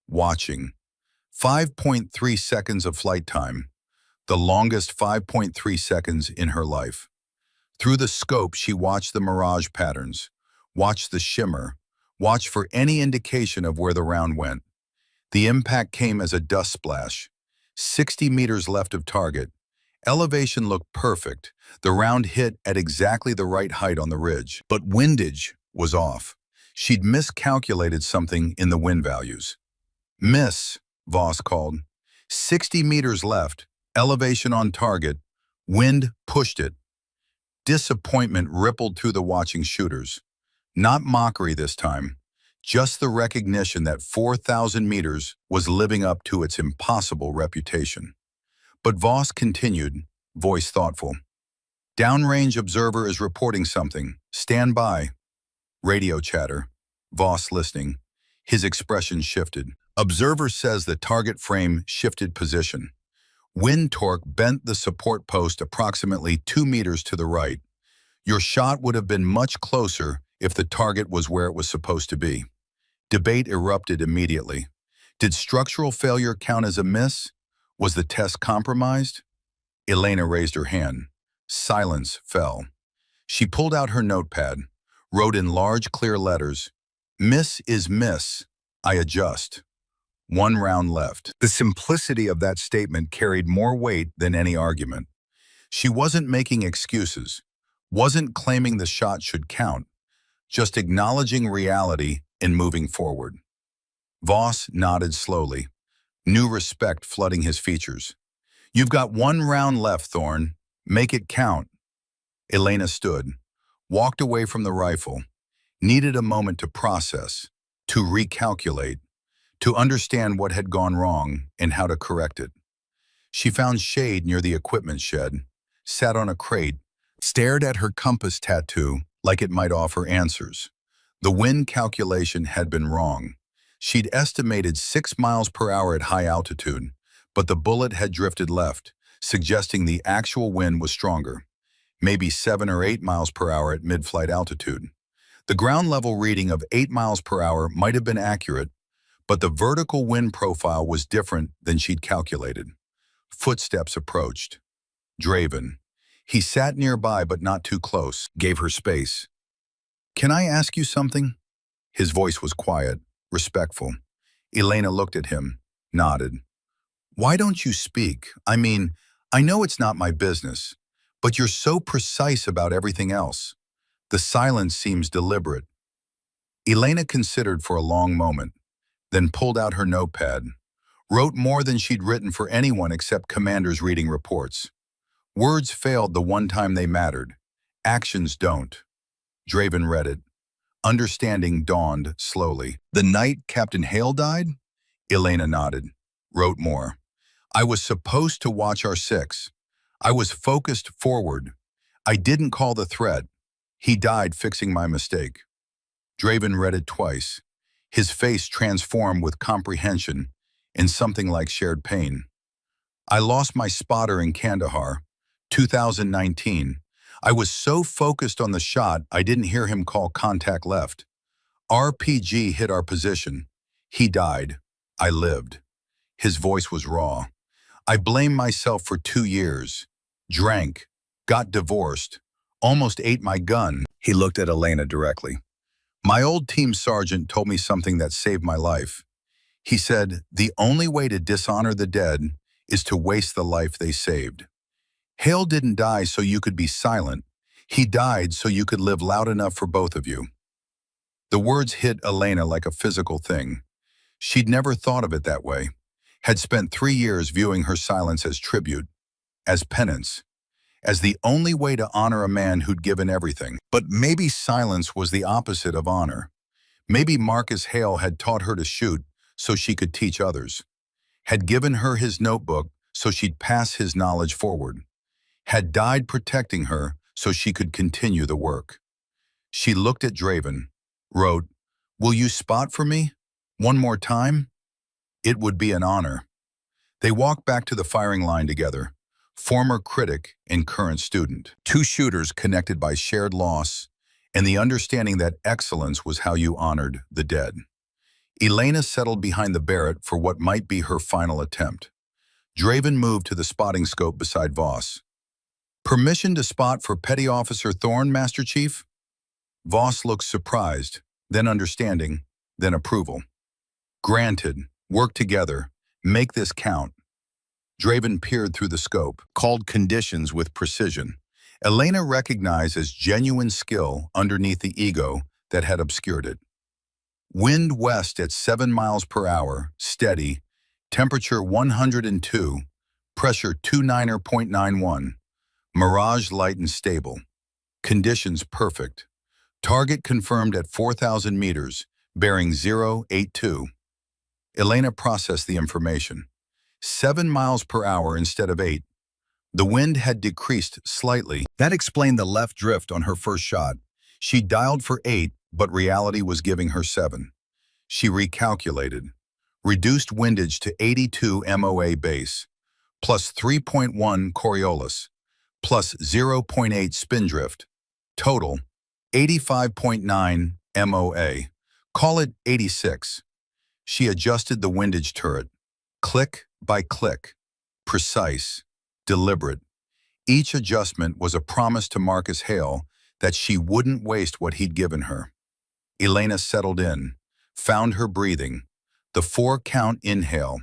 watching. 5.3 seconds of flight time, the longest 5.3 seconds in her life. Through the scope, she watched the mirage patterns, watched the shimmer, watched for any indication of where the round went. The impact came as a dust splash. 60 meters left of target. Elevation looked perfect. The round hit at exactly the right height on the ridge. But windage was off. She'd miscalculated something in the wind values. "Miss," Voss called. 60 meters left, elevation on target. Wind pushed it. Disappointment rippled through the watching shooters. Not mockery this time, just the recognition that 4,000 meters was living up to its impossible reputation. But Voss continued, voice thoughtful. "Downrange observer is reporting something. Stand by." Radio chatter. Voss listening. His expression shifted. "Observer says the target frame shifted position. Wind torque bent the support post approximately 2 meters to the right. Your shot would have been much closer if the target was where it was supposed to be." Debate erupted immediately. Did structural failure count as a miss? Was the test compromised? Elena raised her hand. Silence fell. She pulled out her notepad, wrote in large, clear letters, "Miss is miss. I adjust. 1 round left." The simplicity of that statement carried more weight than any argument. She wasn't making excuses, wasn't claiming the shot should count, just acknowledging reality and moving forward. Voss nodded slowly, new respect flooding his features. "You've got 1 round left, Thorne. Make it count." Elena stood, walked away from the rifle, needed a moment to process, to recalculate, to understand what had gone wrong and how to correct it. She found shade near the equipment shed, sat on a crate, stared at her compass tattoo like it might offer answers. The wind calculation had been wrong. She'd estimated 6 miles per hour at high altitude, but the bullet had drifted left, suggesting the actual wind was stronger, maybe 7 or 8 miles per hour at mid-flight altitude. The ground level reading of 8 miles per hour might have been accurate, but the vertical wind profile was different than she'd calculated. Footsteps approached. Draven. He sat nearby but not too close, gave her space. "Can I ask you something?" His voice was quiet, respectful. Elena looked at him, nodded. "Why don't you speak? I mean, I know it's not my business, but you're so precise about everything else." The silence seems deliberate. Elena considered for a long moment, then pulled out her notepad, wrote more than she'd written for anyone except commanders reading reports. Words failed the one time they mattered. Actions don't. Draven read it. Understanding dawned slowly. "The night Captain Hale died?" Elena nodded, wrote more. "I was supposed to watch our 6. I was focused forward. I didn't call the threat. He died fixing my mistake. Draven read it twice. His face transformed with comprehension in something like shared pain. I lost my spotter in Kandahar, 2019. I was so focused on the shot, I didn't hear him call contact left. RPG hit our position. He died. I lived. His voice was raw. I blamed myself for 2 years. Drank. Got divorced. Almost ate my gun. He looked at Elena directly. My old team sergeant told me something that saved my life. He said, the only way to dishonor the dead is to waste the life they saved. Hale didn't die so you could be silent. He died so you could live loud enough for both of you. The words hit Elena like a physical thing. She'd never thought of it that way. Had spent 3 years viewing her silence as tribute, as penance, as the only way to honor a man who'd given everything. But maybe silence was the opposite of honor. Maybe Marcus Hale had taught her to shoot so she could teach others, had given her his notebook so she'd pass his knowledge forward, had died protecting her so she could continue the work. She looked at Draven, wrote, "Will you spot for me? One more time?" It would be an honor. They walked back to the firing line together, former critic and current student. 2 shooters connected by shared loss and the understanding that excellence was how you honored the dead. Elena settled behind the Barrett for what might be her final attempt. Draven moved to the spotting scope beside Voss. "Permission to spot for Petty Officer Thorne, Master Chief?" Voss looked surprised, then understanding, then approval. "Granted. Work together. Make this count." Draven peered through the scope, called conditions with precision. Elena recognized as genuine skill underneath the ego that had obscured it. Wind west at 7 miles per hour, steady, temperature 102, pressure 29.91, mirage light and stable. Conditions perfect. Target confirmed at 4,000 meters, bearing 082. Elena processed the information. 7 miles per hour instead of 8. The wind had decreased slightly. That explained the left drift on her first shot. She dialed for 8, but reality was giving her 7. She recalculated. Reduced windage to 82 MOA base, plus 3.1 Coriolis, plus 0.8 spindrift. Total, 85.9 MOA. Call it 86. She adjusted the windage turret, click by click, precise, deliberate. Each adjustment was a promise to Marcus Hale that she wouldn't waste what he'd given her. Elena settled in, found her breathing, the 4-count inhale,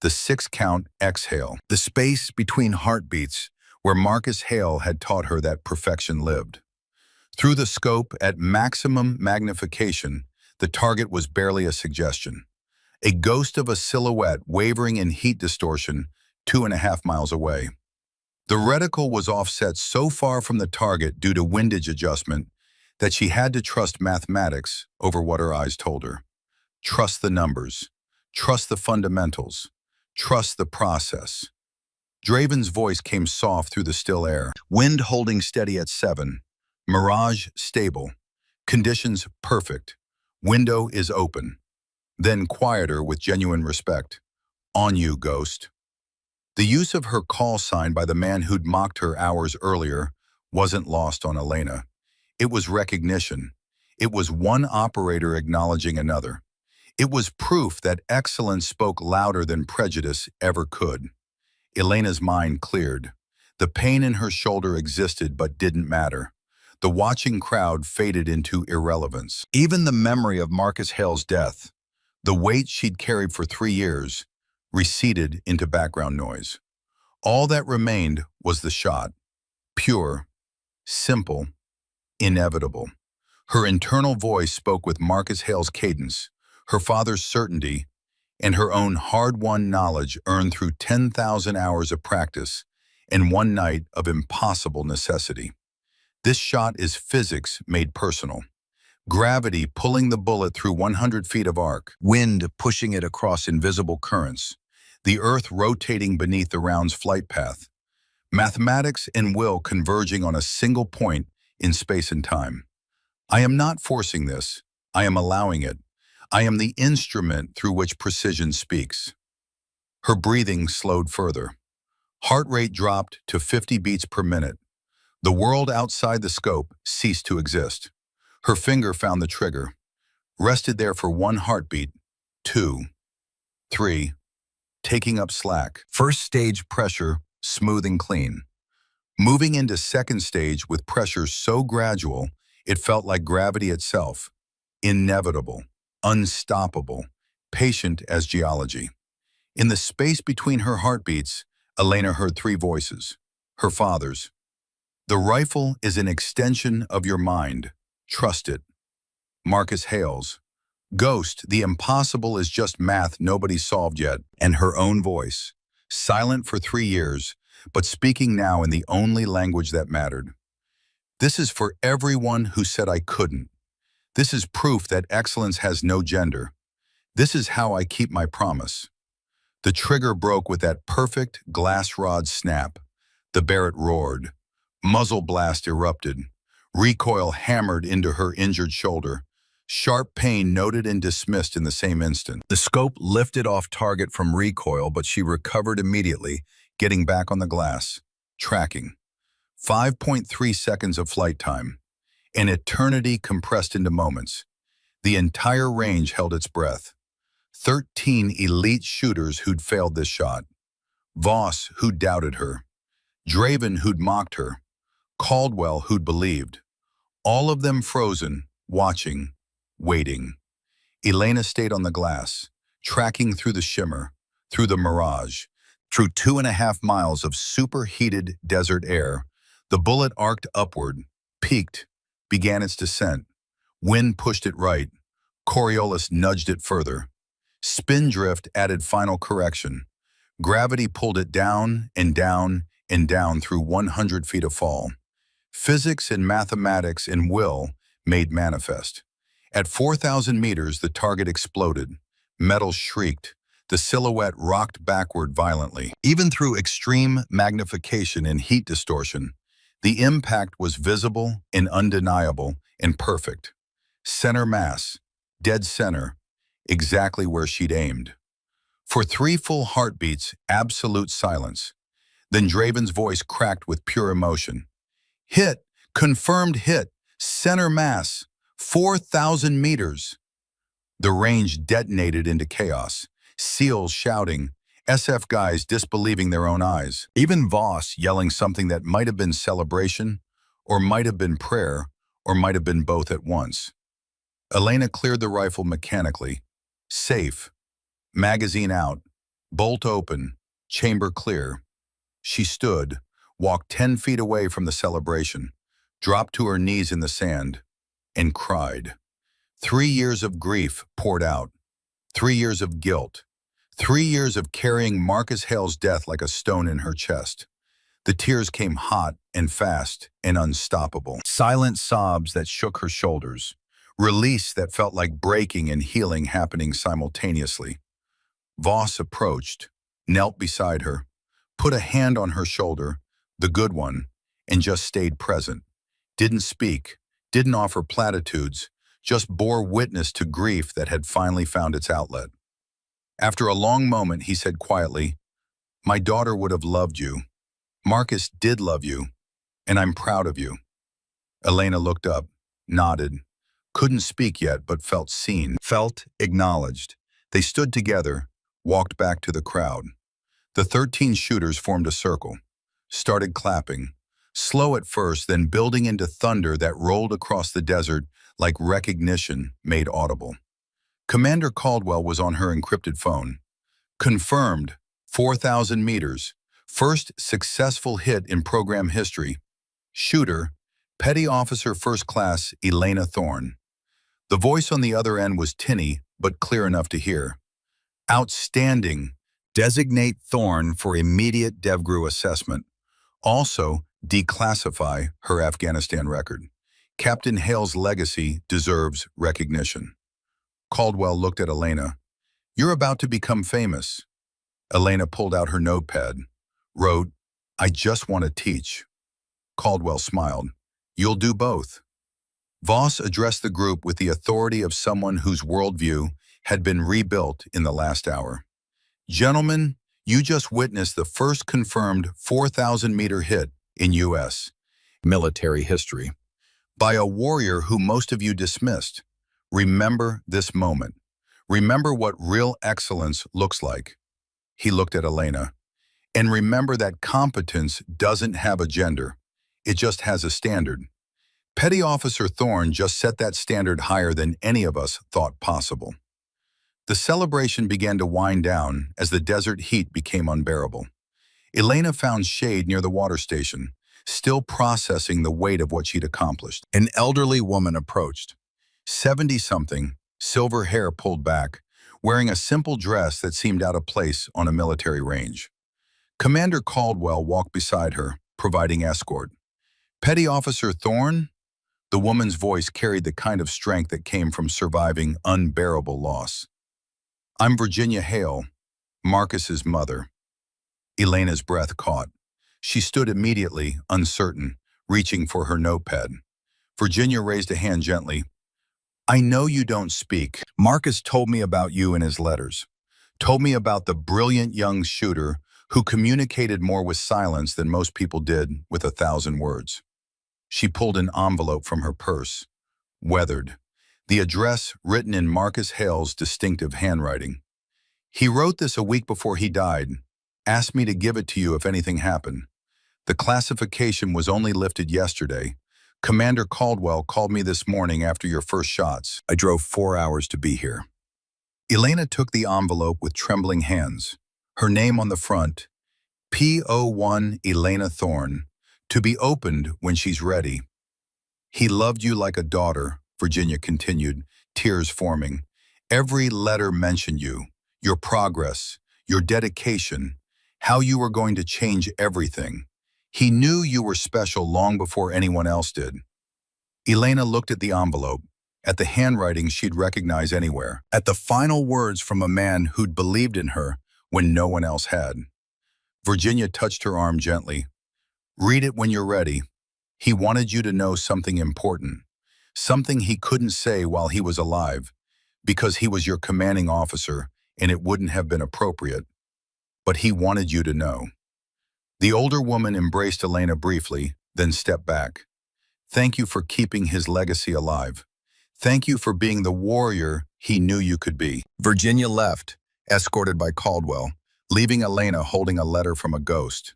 the 6-count exhale, the space between heartbeats where Marcus Hale had taught her that perfection lived. Through the scope at maximum magnification, the target was barely a suggestion. A ghost of a silhouette wavering in heat distortion 2.5 miles away. The reticle was offset so far from the target due to windage adjustment that she had to trust mathematics over what her eyes told her. Trust the numbers. Trust the fundamentals. Trust the process. Draven's voice came soft through the still air. Wind holding steady at 7. Mirage stable. Conditions perfect. Window is open. Then quieter with genuine respect. "On you, ghost." The use of her call sign by the man who'd mocked her hours earlier wasn't lost on Elena. It was recognition. It was one operator acknowledging another. It was proof that excellence spoke louder than prejudice ever could. Elena's mind cleared. The pain in her shoulder existed but didn't matter. The watching crowd faded into irrelevance. Even the memory of Marcus Hale's death, the weight she'd carried for 3 years, receded into background noise. All that remained was the shot. Pure, simple, inevitable. Her internal voice spoke with Marcus Hale's cadence, her father's certainty, and her own hard-won knowledge earned through 10,000 hours of practice and one night of impossible necessity. This shot is physics made personal. Gravity pulling the bullet through 100 feet of arc, wind pushing it across invisible currents, the earth rotating beneath the round's flight path. Mathematics and will converging on a single point in space and time. I am not forcing this. I am allowing it. I am the instrument through which precision speaks. Her breathing slowed further. Heart rate dropped to 50 beats per minute. The world outside the scope ceased to exist. Her finger found the trigger, rested there for one heartbeat, two, three, taking up slack. First stage pressure, smooth and clean. Moving into second stage with pressure so gradual, it felt like gravity itself. Inevitable, unstoppable, patient as geology. In the space between her heartbeats, Elena heard three voices, her father's. The rifle is an extension of your mind. Trust it. Marcus Hale's. Ghost, the impossible is just math nobody solved yet. And her own voice. Silent for 3 years, but speaking now in the only language that mattered. This is for everyone who said I couldn't. This is proof that excellence has no gender. This is how I keep my promise. The trigger broke with that perfect glass rod snap. The Barrett roared. Muzzle blast erupted. Recoil hammered into her injured shoulder. Sharp pain noted and dismissed in the same instant. The scope lifted off target from recoil, but she recovered immediately, getting back on the glass. Tracking. 5.3 seconds of flight time. An eternity compressed into moments. The entire range held its breath. 13 elite shooters who'd failed this shot. Voss, who'd doubted her. Draven, who'd mocked her. Caldwell, who'd believed. All of them frozen, watching, waiting. Elena stayed on the glass, tracking through the shimmer, through the mirage, through 2.5 miles of superheated desert air. The bullet arced upward, peaked, began its descent. Wind pushed it right. Coriolis nudged it further. Spin drift added final correction. Gravity pulled it down and down and down through 100 feet of fall. Physics and mathematics and will made manifest. At 4,000 meters, the target exploded. Metal shrieked. The silhouette rocked backward violently. Even through extreme magnification and heat distortion, the impact was visible and undeniable and perfect. Center mass, dead center, exactly where she'd aimed. For 3 full heartbeats, absolute silence. Then Draven's voice cracked with pure emotion. Hit, confirmed hit, center mass, 4,000 meters. The range detonated into chaos. SEALs shouting, SF guys disbelieving their own eyes. Even Voss yelling something that might have been celebration, or might have been prayer, or might have been both at once. Elena cleared the rifle mechanically. Safe. Magazine out. Bolt open. Chamber clear. She stood, walked 10 feet away from the celebration, dropped to her knees in the sand, and cried. 3 years of grief poured out. 3 years of guilt. 3 years of carrying Marcus Hale's death like a stone in her chest. The tears came hot and fast and unstoppable. Silent sobs that shook her shoulders. Release that felt like breaking and healing happening simultaneously. Voss approached, knelt beside her, put a hand on her shoulder, the good one, and just stayed present. Didn't speak, didn't offer platitudes, just bore witness to grief that had finally found its outlet. After a long moment, he said quietly, "My daughter would have loved you. Marcus did love you, and I'm proud of you." Elena looked up, nodded, couldn't speak yet but felt seen, felt acknowledged. They stood together, walked back to the crowd. The 13 shooters formed a circle, started clapping, slow at first, then building into thunder that rolled across the desert like recognition made audible. Commander Caldwell was on her encrypted phone. Confirmed, 4,000 meters, first successful hit in program history. Shooter, Petty Officer First Class Elena Thorne. The voice on the other end was tinny, but clear enough to hear. Outstanding. Designate Thorne for immediate DevGru assessment. Also, declassify her Afghanistan record. Captain Hale's legacy deserves recognition. Caldwell looked at Elena. "You're about to become famous." Elena pulled out her notepad, wrote, I just want to teach. Caldwell smiled. You'll do both. Voss addressed the group with the authority of someone whose worldview had been rebuilt in the last hour. Gentlemen, you just witnessed the first confirmed 4,000-meter hit in U.S. military history by a warrior who most of you dismissed. Remember this moment. Remember what real excellence looks like. He looked at Elena. And remember that competence doesn't have a gender. It just has a standard. Petty Officer Thorne just set that standard higher than any of us thought possible. The celebration began to wind down as the desert heat became unbearable. Elena found shade near the water station, still processing the weight of what she'd accomplished. An elderly woman approached. 70-something, silver hair pulled back, wearing a simple dress that seemed out of place on a military range. Commander Caldwell walked beside her, providing escort. Petty Officer Thorne? The woman's voice carried the kind of strength that came from surviving unbearable loss. I'm Virginia Hale, Marcus's mother. Elena's breath caught. She stood immediately, uncertain, reaching for her notepad. Virginia raised a hand gently. I know you don't speak. Marcus told me about you in his letters. Told me about the brilliant young shooter who communicated more with silence than most people did with 1,000 words. She pulled an envelope from her purse, weathered, the address written in Marcus Hale's distinctive handwriting. He wrote this a week before he died, asked me to give it to you if anything happened. The classification was only lifted yesterday. Commander Caldwell called me this morning after your first shots. I drove 4 hours to be here. Elena took the envelope with trembling hands, her name on the front, P.O.1 Elena Thorne, to be opened when she's ready. He loved you like a daughter, Virginia continued, tears forming. Every letter mentioned you, your progress, your dedication, how you were going to change everything. He knew you were special long before anyone else did. Elena looked at the envelope, at the handwriting she'd recognize anywhere, at the final words from a man who'd believed in her when no one else had. Virginia touched her arm gently. Read it when you're ready. He wanted you to know something important, something he couldn't say while he was alive, because he was your commanding officer and it wouldn't have been appropriate. But he wanted you to know. The older woman embraced Elena briefly, then stepped back. Thank you for keeping his legacy alive. Thank you for being the warrior he knew you could be. Virginia left, escorted by Caldwell, leaving Elena holding a letter from a ghost.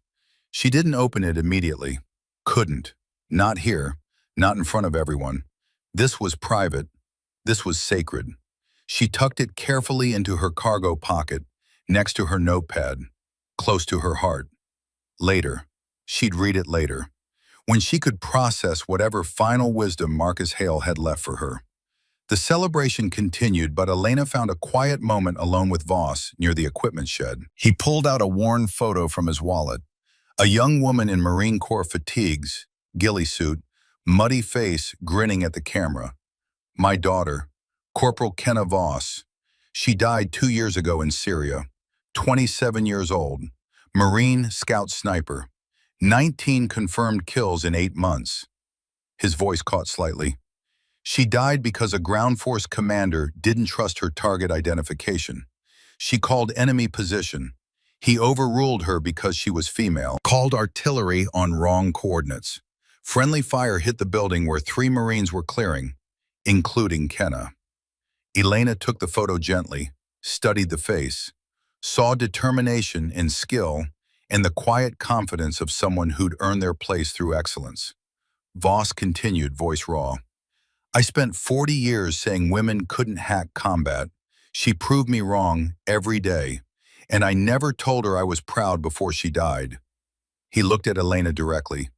She didn't open it immediately. Couldn't. Not here. Not in front of everyone. This was private. This was sacred. She tucked it carefully into her cargo pocket, next to her notepad, close to her heart. Later. She'd read it later, when she could process whatever final wisdom Marcus Hale had left for her. The celebration continued, but Elena found a quiet moment alone with Voss near the equipment shed. He pulled out a worn photo from his wallet. A young woman in Marine Corps fatigues, ghillie suit, muddy face grinning at the camera. My daughter, Corporal Kenna Voss. She died 2 years ago in Syria, 27 years old, Marine Scout Sniper, 19 confirmed kills in 8 months. His voice caught slightly. She died because a ground force commander didn't trust her target identification. She called enemy position. He overruled her because she was female, called artillery on wrong coordinates. Friendly fire hit the building where 3 Marines were clearing, including Kenna. Elena took the photo gently, studied the face, saw determination and skill, and the quiet confidence of someone who'd earned their place through excellence. Voss continued, voice raw. I spent 40 years saying women couldn't hack combat. She proved me wrong every day. And I never told her I was proud before she died. He looked at Elena directly.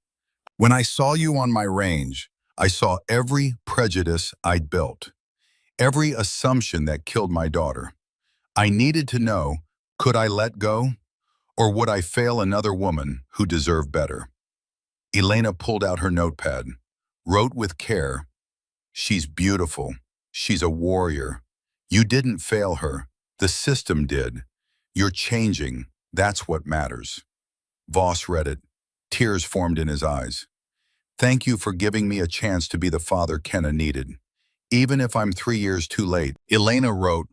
When I saw you on my range, I saw every prejudice I'd built, every assumption that killed my daughter. I needed to know, could I let go? Or would I fail another woman who deserved better? Elena pulled out her notepad, wrote with care, she's beautiful, she's a warrior. You didn't fail her, the system did. You're changing. That's what matters. Voss read it. Tears formed in his eyes. Thank you for giving me a chance to be the father Kenna needed. Even if I'm 3 years too late, Elena wrote,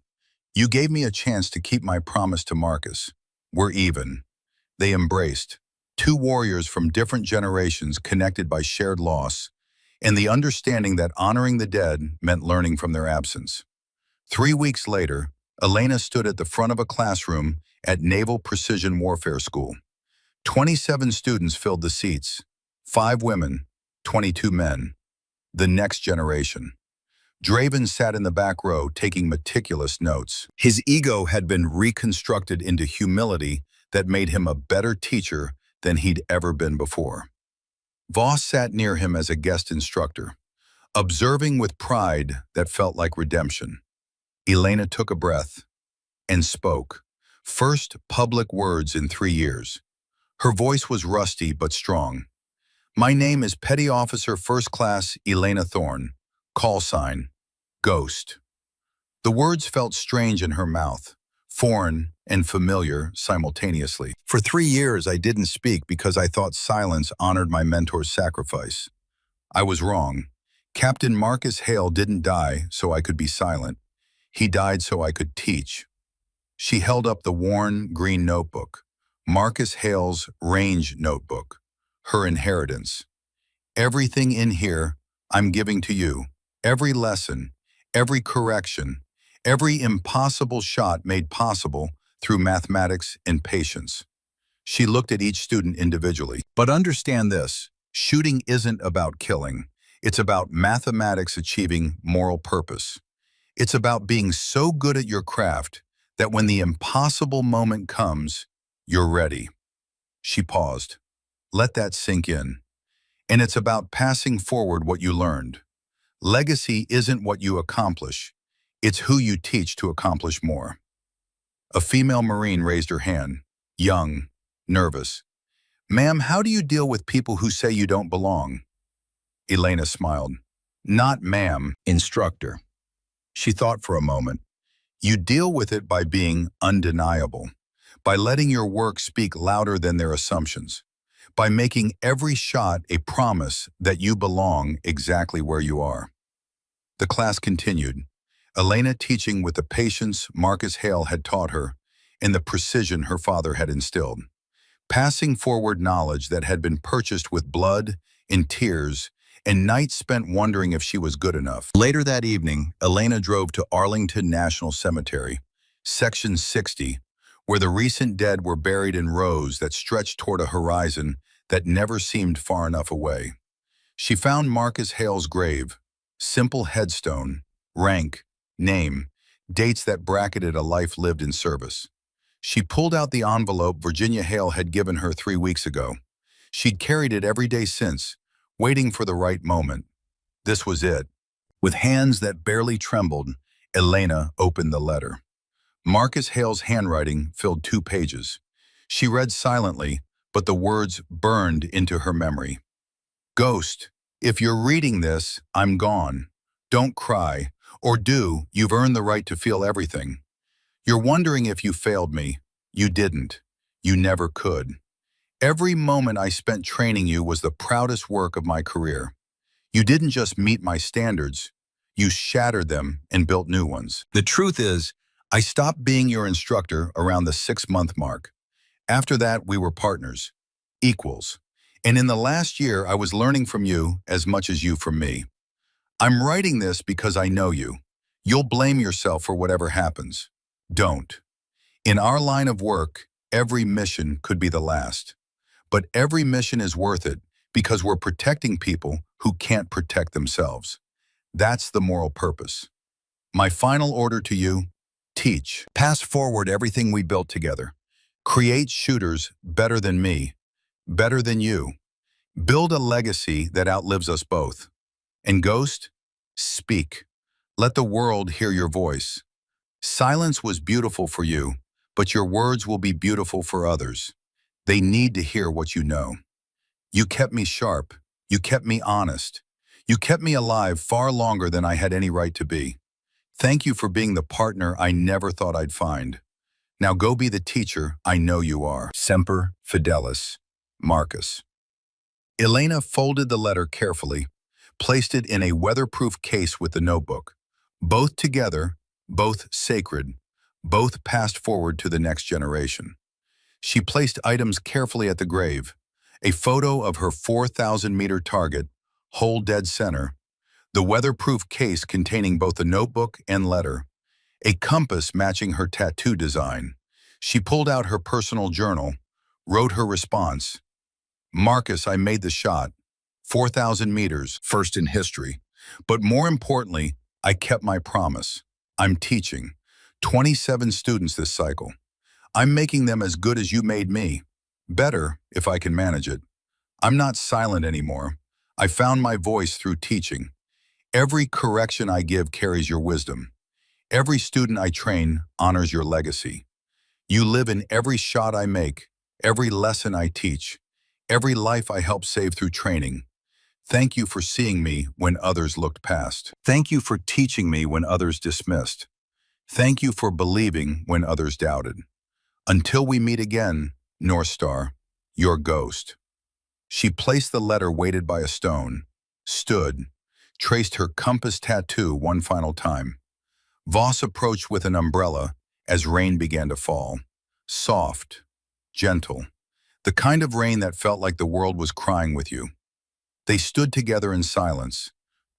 you gave me a chance to keep my promise to Marcus. We're even. They embraced. Two warriors from different generations connected by shared loss, and the understanding that honoring the dead meant learning from their absence. 3 weeks later, Elena stood at the front of a classroom at Naval Precision Warfare School. 27 students filled the seats, 5 women, 22 men, the next generation. Draven sat in the back row taking meticulous notes. His ego had been reconstructed into humility that made him a better teacher than he'd ever been before. Voss sat near him as a guest instructor, observing with pride that felt like redemption. Elena took a breath and spoke. First public words in 3 years. Her voice was rusty but strong. My name is Petty Officer First Class Elena Thorne, call sign, Ghost. The words felt strange in her mouth, foreign and familiar simultaneously. For 3 years, I didn't speak because I thought silence honored my mentor's sacrifice. I was wrong. Captain Marcus Hale didn't die so I could be silent. He died so I could teach. She held up the worn, green notebook, Marcus Hale's range notebook, her inheritance. Everything in here I'm giving to you, every lesson, every correction, every impossible shot made possible through mathematics and patience. She looked at each student individually. But understand this, shooting isn't about killing. It's about mathematics achieving moral purpose. It's about being so good at your craft that when the impossible moment comes, you're ready. She paused. Let that sink in. And it's about passing forward what you learned. Legacy isn't what you accomplish. It's who you teach to accomplish more. A female Marine raised her hand, young, nervous. Ma'am, how do you deal with people who say you don't belong? Elena smiled. Not ma'am, instructor. She thought for a moment. You deal with it by being undeniable, by letting your work speak louder than their assumptions, by making every shot a promise that you belong exactly where you are. The class continued, Elena teaching with the patience Marcus Hale had taught her and the precision her father had instilled, passing forward knowledge that had been purchased with blood and tears and nights spent wondering if she was good enough. Later that evening, Elena drove to Arlington National Cemetery, Section 60, where the recent dead were buried in rows that stretched toward a horizon that never seemed far enough away. She found Marcus Hale's grave, simple headstone, rank, name, dates that bracketed a life lived in service. She pulled out the envelope Virginia Hale had given her 3 weeks ago. She'd carried it every day since, waiting for the right moment. This was it. With hands that barely trembled, Elena opened the letter. Marcus Hale's handwriting filled 2 pages. She read silently, but the words burned into her memory. Ghost, if you're reading this, I'm gone. Don't cry, or do, you've earned the right to feel everything. You're wondering if you failed me. You didn't. You never could. Every moment I spent training you was the proudest work of my career. You didn't just meet my standards, you shattered them and built new ones. The truth is, I stopped being your instructor around the 6-month mark. After that, we were partners, equals. And in the last year, I was learning from you as much as you from me. I'm writing this because I know you. You'll blame yourself for whatever happens. Don't. In our line of work, every mission could be the last. But every mission is worth it because we're protecting people who can't protect themselves. That's the moral purpose. My final order to you, teach. Pass forward everything we built together. Create shooters better than me, better than you. Build a legacy that outlives us both. And Ghost, speak. Let the world hear your voice. Silence was beautiful for you, but your words will be beautiful for others. They need to hear what you know. You kept me sharp. You kept me honest. You kept me alive far longer than I had any right to be. Thank you for being the partner I never thought I'd find. Now go be the teacher I know you are. Semper Fidelis, Marcus. Elena folded the letter carefully, placed it in a weatherproof case with the notebook. Both together, both sacred, both passed forward to the next generation. She placed items carefully at the grave, a photo of her 4,000-meter target, whole dead center, the weatherproof case containing both the notebook and letter, a compass matching her tattoo design. She pulled out her personal journal, wrote her response. Marcus, I made the shot. 4,000 meters, first in history. But more importantly, I kept my promise. I'm teaching. 27 students this cycle. I'm making them as good as you made me. Better, if I can manage it. I'm not silent anymore. I found my voice through teaching. Every correction I give carries your wisdom. Every student I train honors your legacy. You live in every shot I make, every lesson I teach, every life I help save through training. Thank you for seeing me when others looked past. Thank you for teaching me when others dismissed. Thank you for believing when others doubted. Until we meet again, North Star, your ghost. She placed the letter weighted by a stone, stood, traced her compass tattoo one final time. Voss approached with an umbrella as rain began to fall. Soft, gentle, the kind of rain that felt like the world was crying with you. They stood together in silence,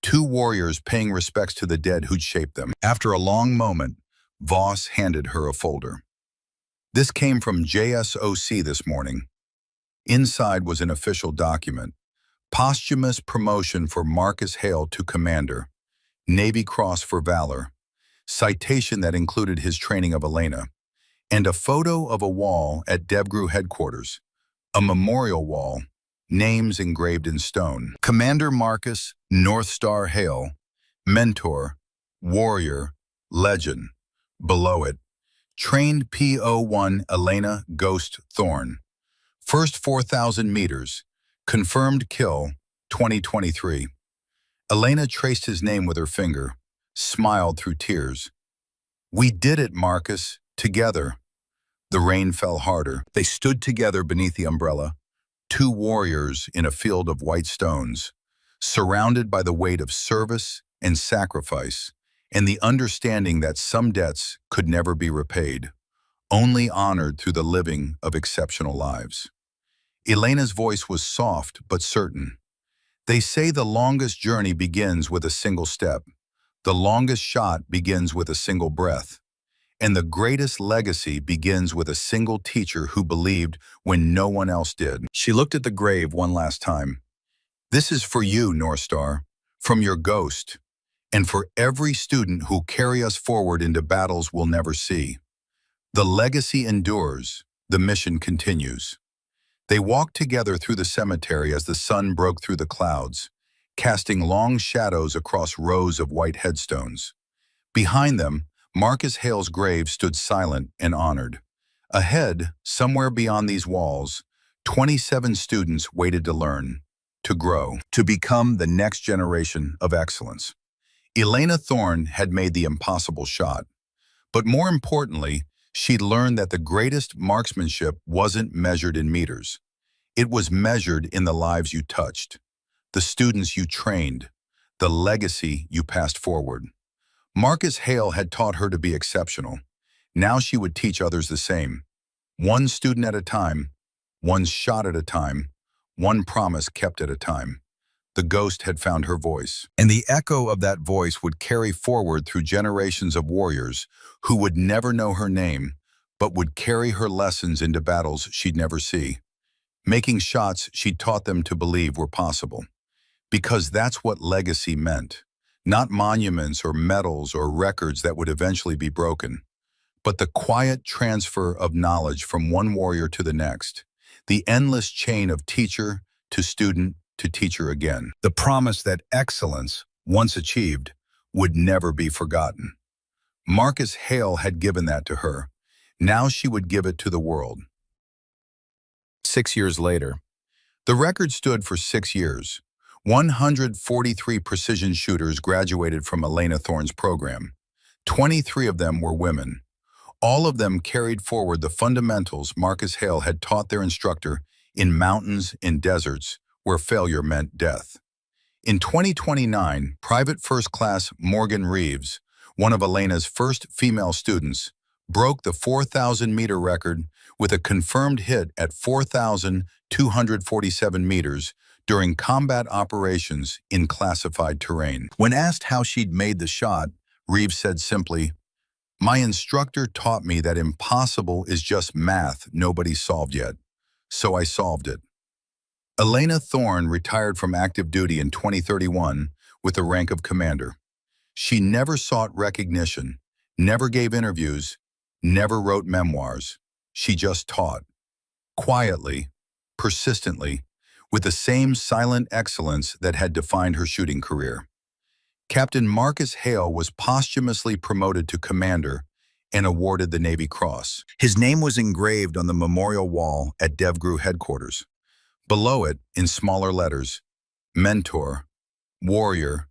two warriors paying respects to the dead who'd shaped them. After a long moment, Voss handed her a folder. This came from JSOC this morning. Inside was an official document. Posthumous promotion for Marcus Hale to commander. Navy Cross for Valor. Citation that included his training of Elena. And a photo of a wall at DevGru headquarters. A memorial wall. Names engraved in stone. Commander Marcus, North Star Hale. Mentor, warrior, legend. Below it, trained PO1 Elena Ghost Thorne. First 4,000 meters. Confirmed kill, 2023. Elena traced his name with her finger, smiled through tears. We did it, Marcus, together. The rain fell harder. They stood together beneath the umbrella, two warriors in a field of white stones, surrounded by the weight of service and sacrifice, and the understanding that some debts could never be repaid, only honored through the living of exceptional lives. Elena's voice was soft but certain. They say the longest journey begins with a single step. The longest shot begins with a single breath. And the greatest legacy begins with a single teacher who believed when no one else did. She looked at the grave one last time. This is for you, North Star, from your ghost, and for every student who'll carry us forward into battles we'll never see. The legacy endures, the mission continues. They walked together through the cemetery as the sun broke through the clouds, casting long shadows across rows of white headstones. Behind them, Marcus Hale's grave stood silent and honored. Ahead, somewhere beyond these walls, 27 students waited to learn, to grow, to become the next generation of excellence. Elena Thorne had made the impossible shot. But more importantly, she'd learned that the greatest marksmanship wasn't measured in meters. It was measured in the lives you touched, the students you trained, the legacy you passed forward. Marcus Hale had taught her to be exceptional. Now she would teach others the same. One student at a time, one shot at a time, one promise kept at a time. The ghost had found her voice, and the echo of that voice would carry forward through generations of warriors who would never know her name, but would carry her lessons into battles she'd never see, making shots she taught them to believe were possible. Because that's what legacy meant. Not monuments or medals or records that would eventually be broken, but the quiet transfer of knowledge from one warrior to the next, the endless chain of teacher to student to teacher again. The promise that excellence, once achieved, would never be forgotten. Marcus Hale had given that to her. Now she would give it to the world. 6 years later, the record stood for 6 years. 143 precision shooters graduated from Elena Thorne's program. 23 of them were women. All of them carried forward the fundamentals Marcus Hale had taught their instructor in mountains, in deserts, where failure meant death. In 2029, Private First Class Morgan Reeves, one of Elena's first female students, broke the 4,000-meter record with a confirmed hit at 4,247 meters during combat operations in classified terrain. When asked how she'd made the shot, Reeves said simply, "My instructor taught me that impossible is just math nobody solved yet, so I solved it." Elena Thorne retired from active duty in 2031 with the rank of commander. She never sought recognition, never gave interviews, never wrote memoirs. She just taught, quietly, persistently, with the same silent excellence that had defined her shooting career. Captain Marcus Hale was posthumously promoted to commander and awarded the Navy Cross. His name was engraved on the memorial wall at DevGru headquarters. Below it, in smaller letters, Mentor, Warrior,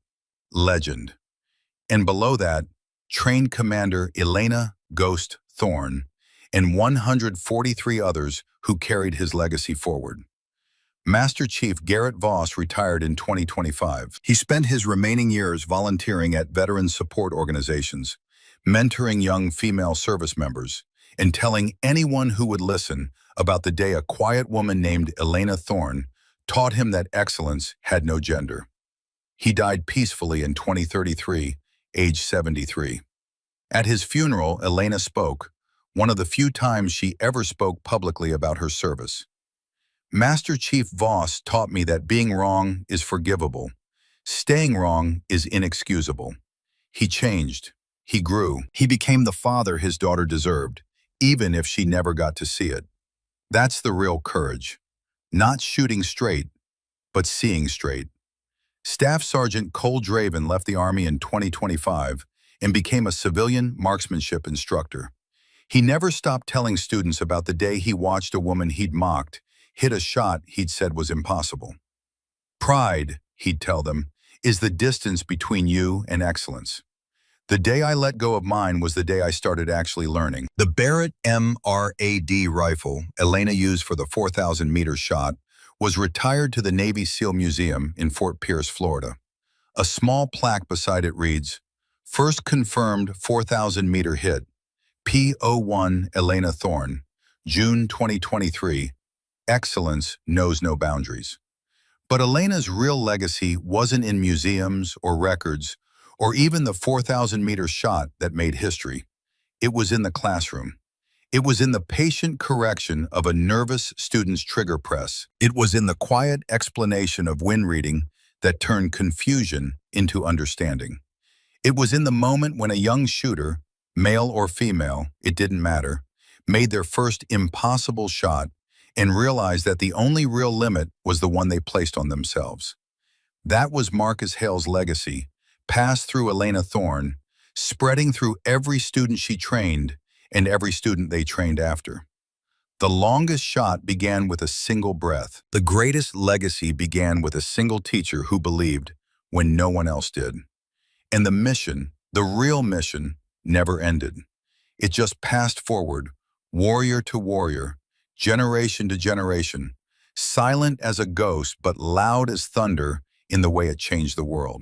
Legend. And below that, trained Commander Elena Ghost Thorne and 143 others who carried his legacy forward. Master Chief Garrett Voss retired in 2025. He spent his remaining years volunteering at veteran support organizations, mentoring young female service members, and telling anyone who would listen about the day a quiet woman named Elena Thorne taught him that excellence had no gender. He died peacefully in 2033, age 73. At his funeral, Elena spoke, one of the few times she ever spoke publicly about her service. "Master Chief Voss taught me that being wrong is forgivable. Staying wrong is inexcusable. He changed. He grew. He became the father his daughter deserved, even if she never got to see it. That's the real courage. Not shooting straight, but seeing straight." Staff Sergeant Cole Draven left the Army in 2025 and became a civilian marksmanship instructor. He never stopped telling students about the day he watched a woman he'd mocked hit a shot he'd said was impossible. "Pride," he'd tell them, "is the distance between you and excellence. The day I let go of mine was the day I started actually learning." The Barrett MRAD rifle Elena used for the 4,000-meter shot was retired to the Navy SEAL Museum in Fort Pierce, Florida. A small plaque beside it reads, "First confirmed 4,000-meter hit, P01 Elena Thorne, June 2023, excellence knows no boundaries." But Elena's real legacy wasn't in museums or records or even the 4,000-meter shot that made history. It was in the classroom. It was in the patient correction of a nervous student's trigger press. It was in the quiet explanation of wind reading that turned confusion into understanding. It was in the moment when a young shooter, male or female, it didn't matter, made their first impossible shot and realized that the only real limit was the one they placed on themselves. That was Marcus Hale's legacy, passed through Elena Thorne, spreading through every student she trained and every student they trained after. The longest shot began with a single breath. The greatest legacy began with a single teacher who believed when no one else did. And the mission, the real mission, never ended. It just passed forward, warrior to warrior, generation to generation, silent as a ghost but loud as thunder in the way it changed the world.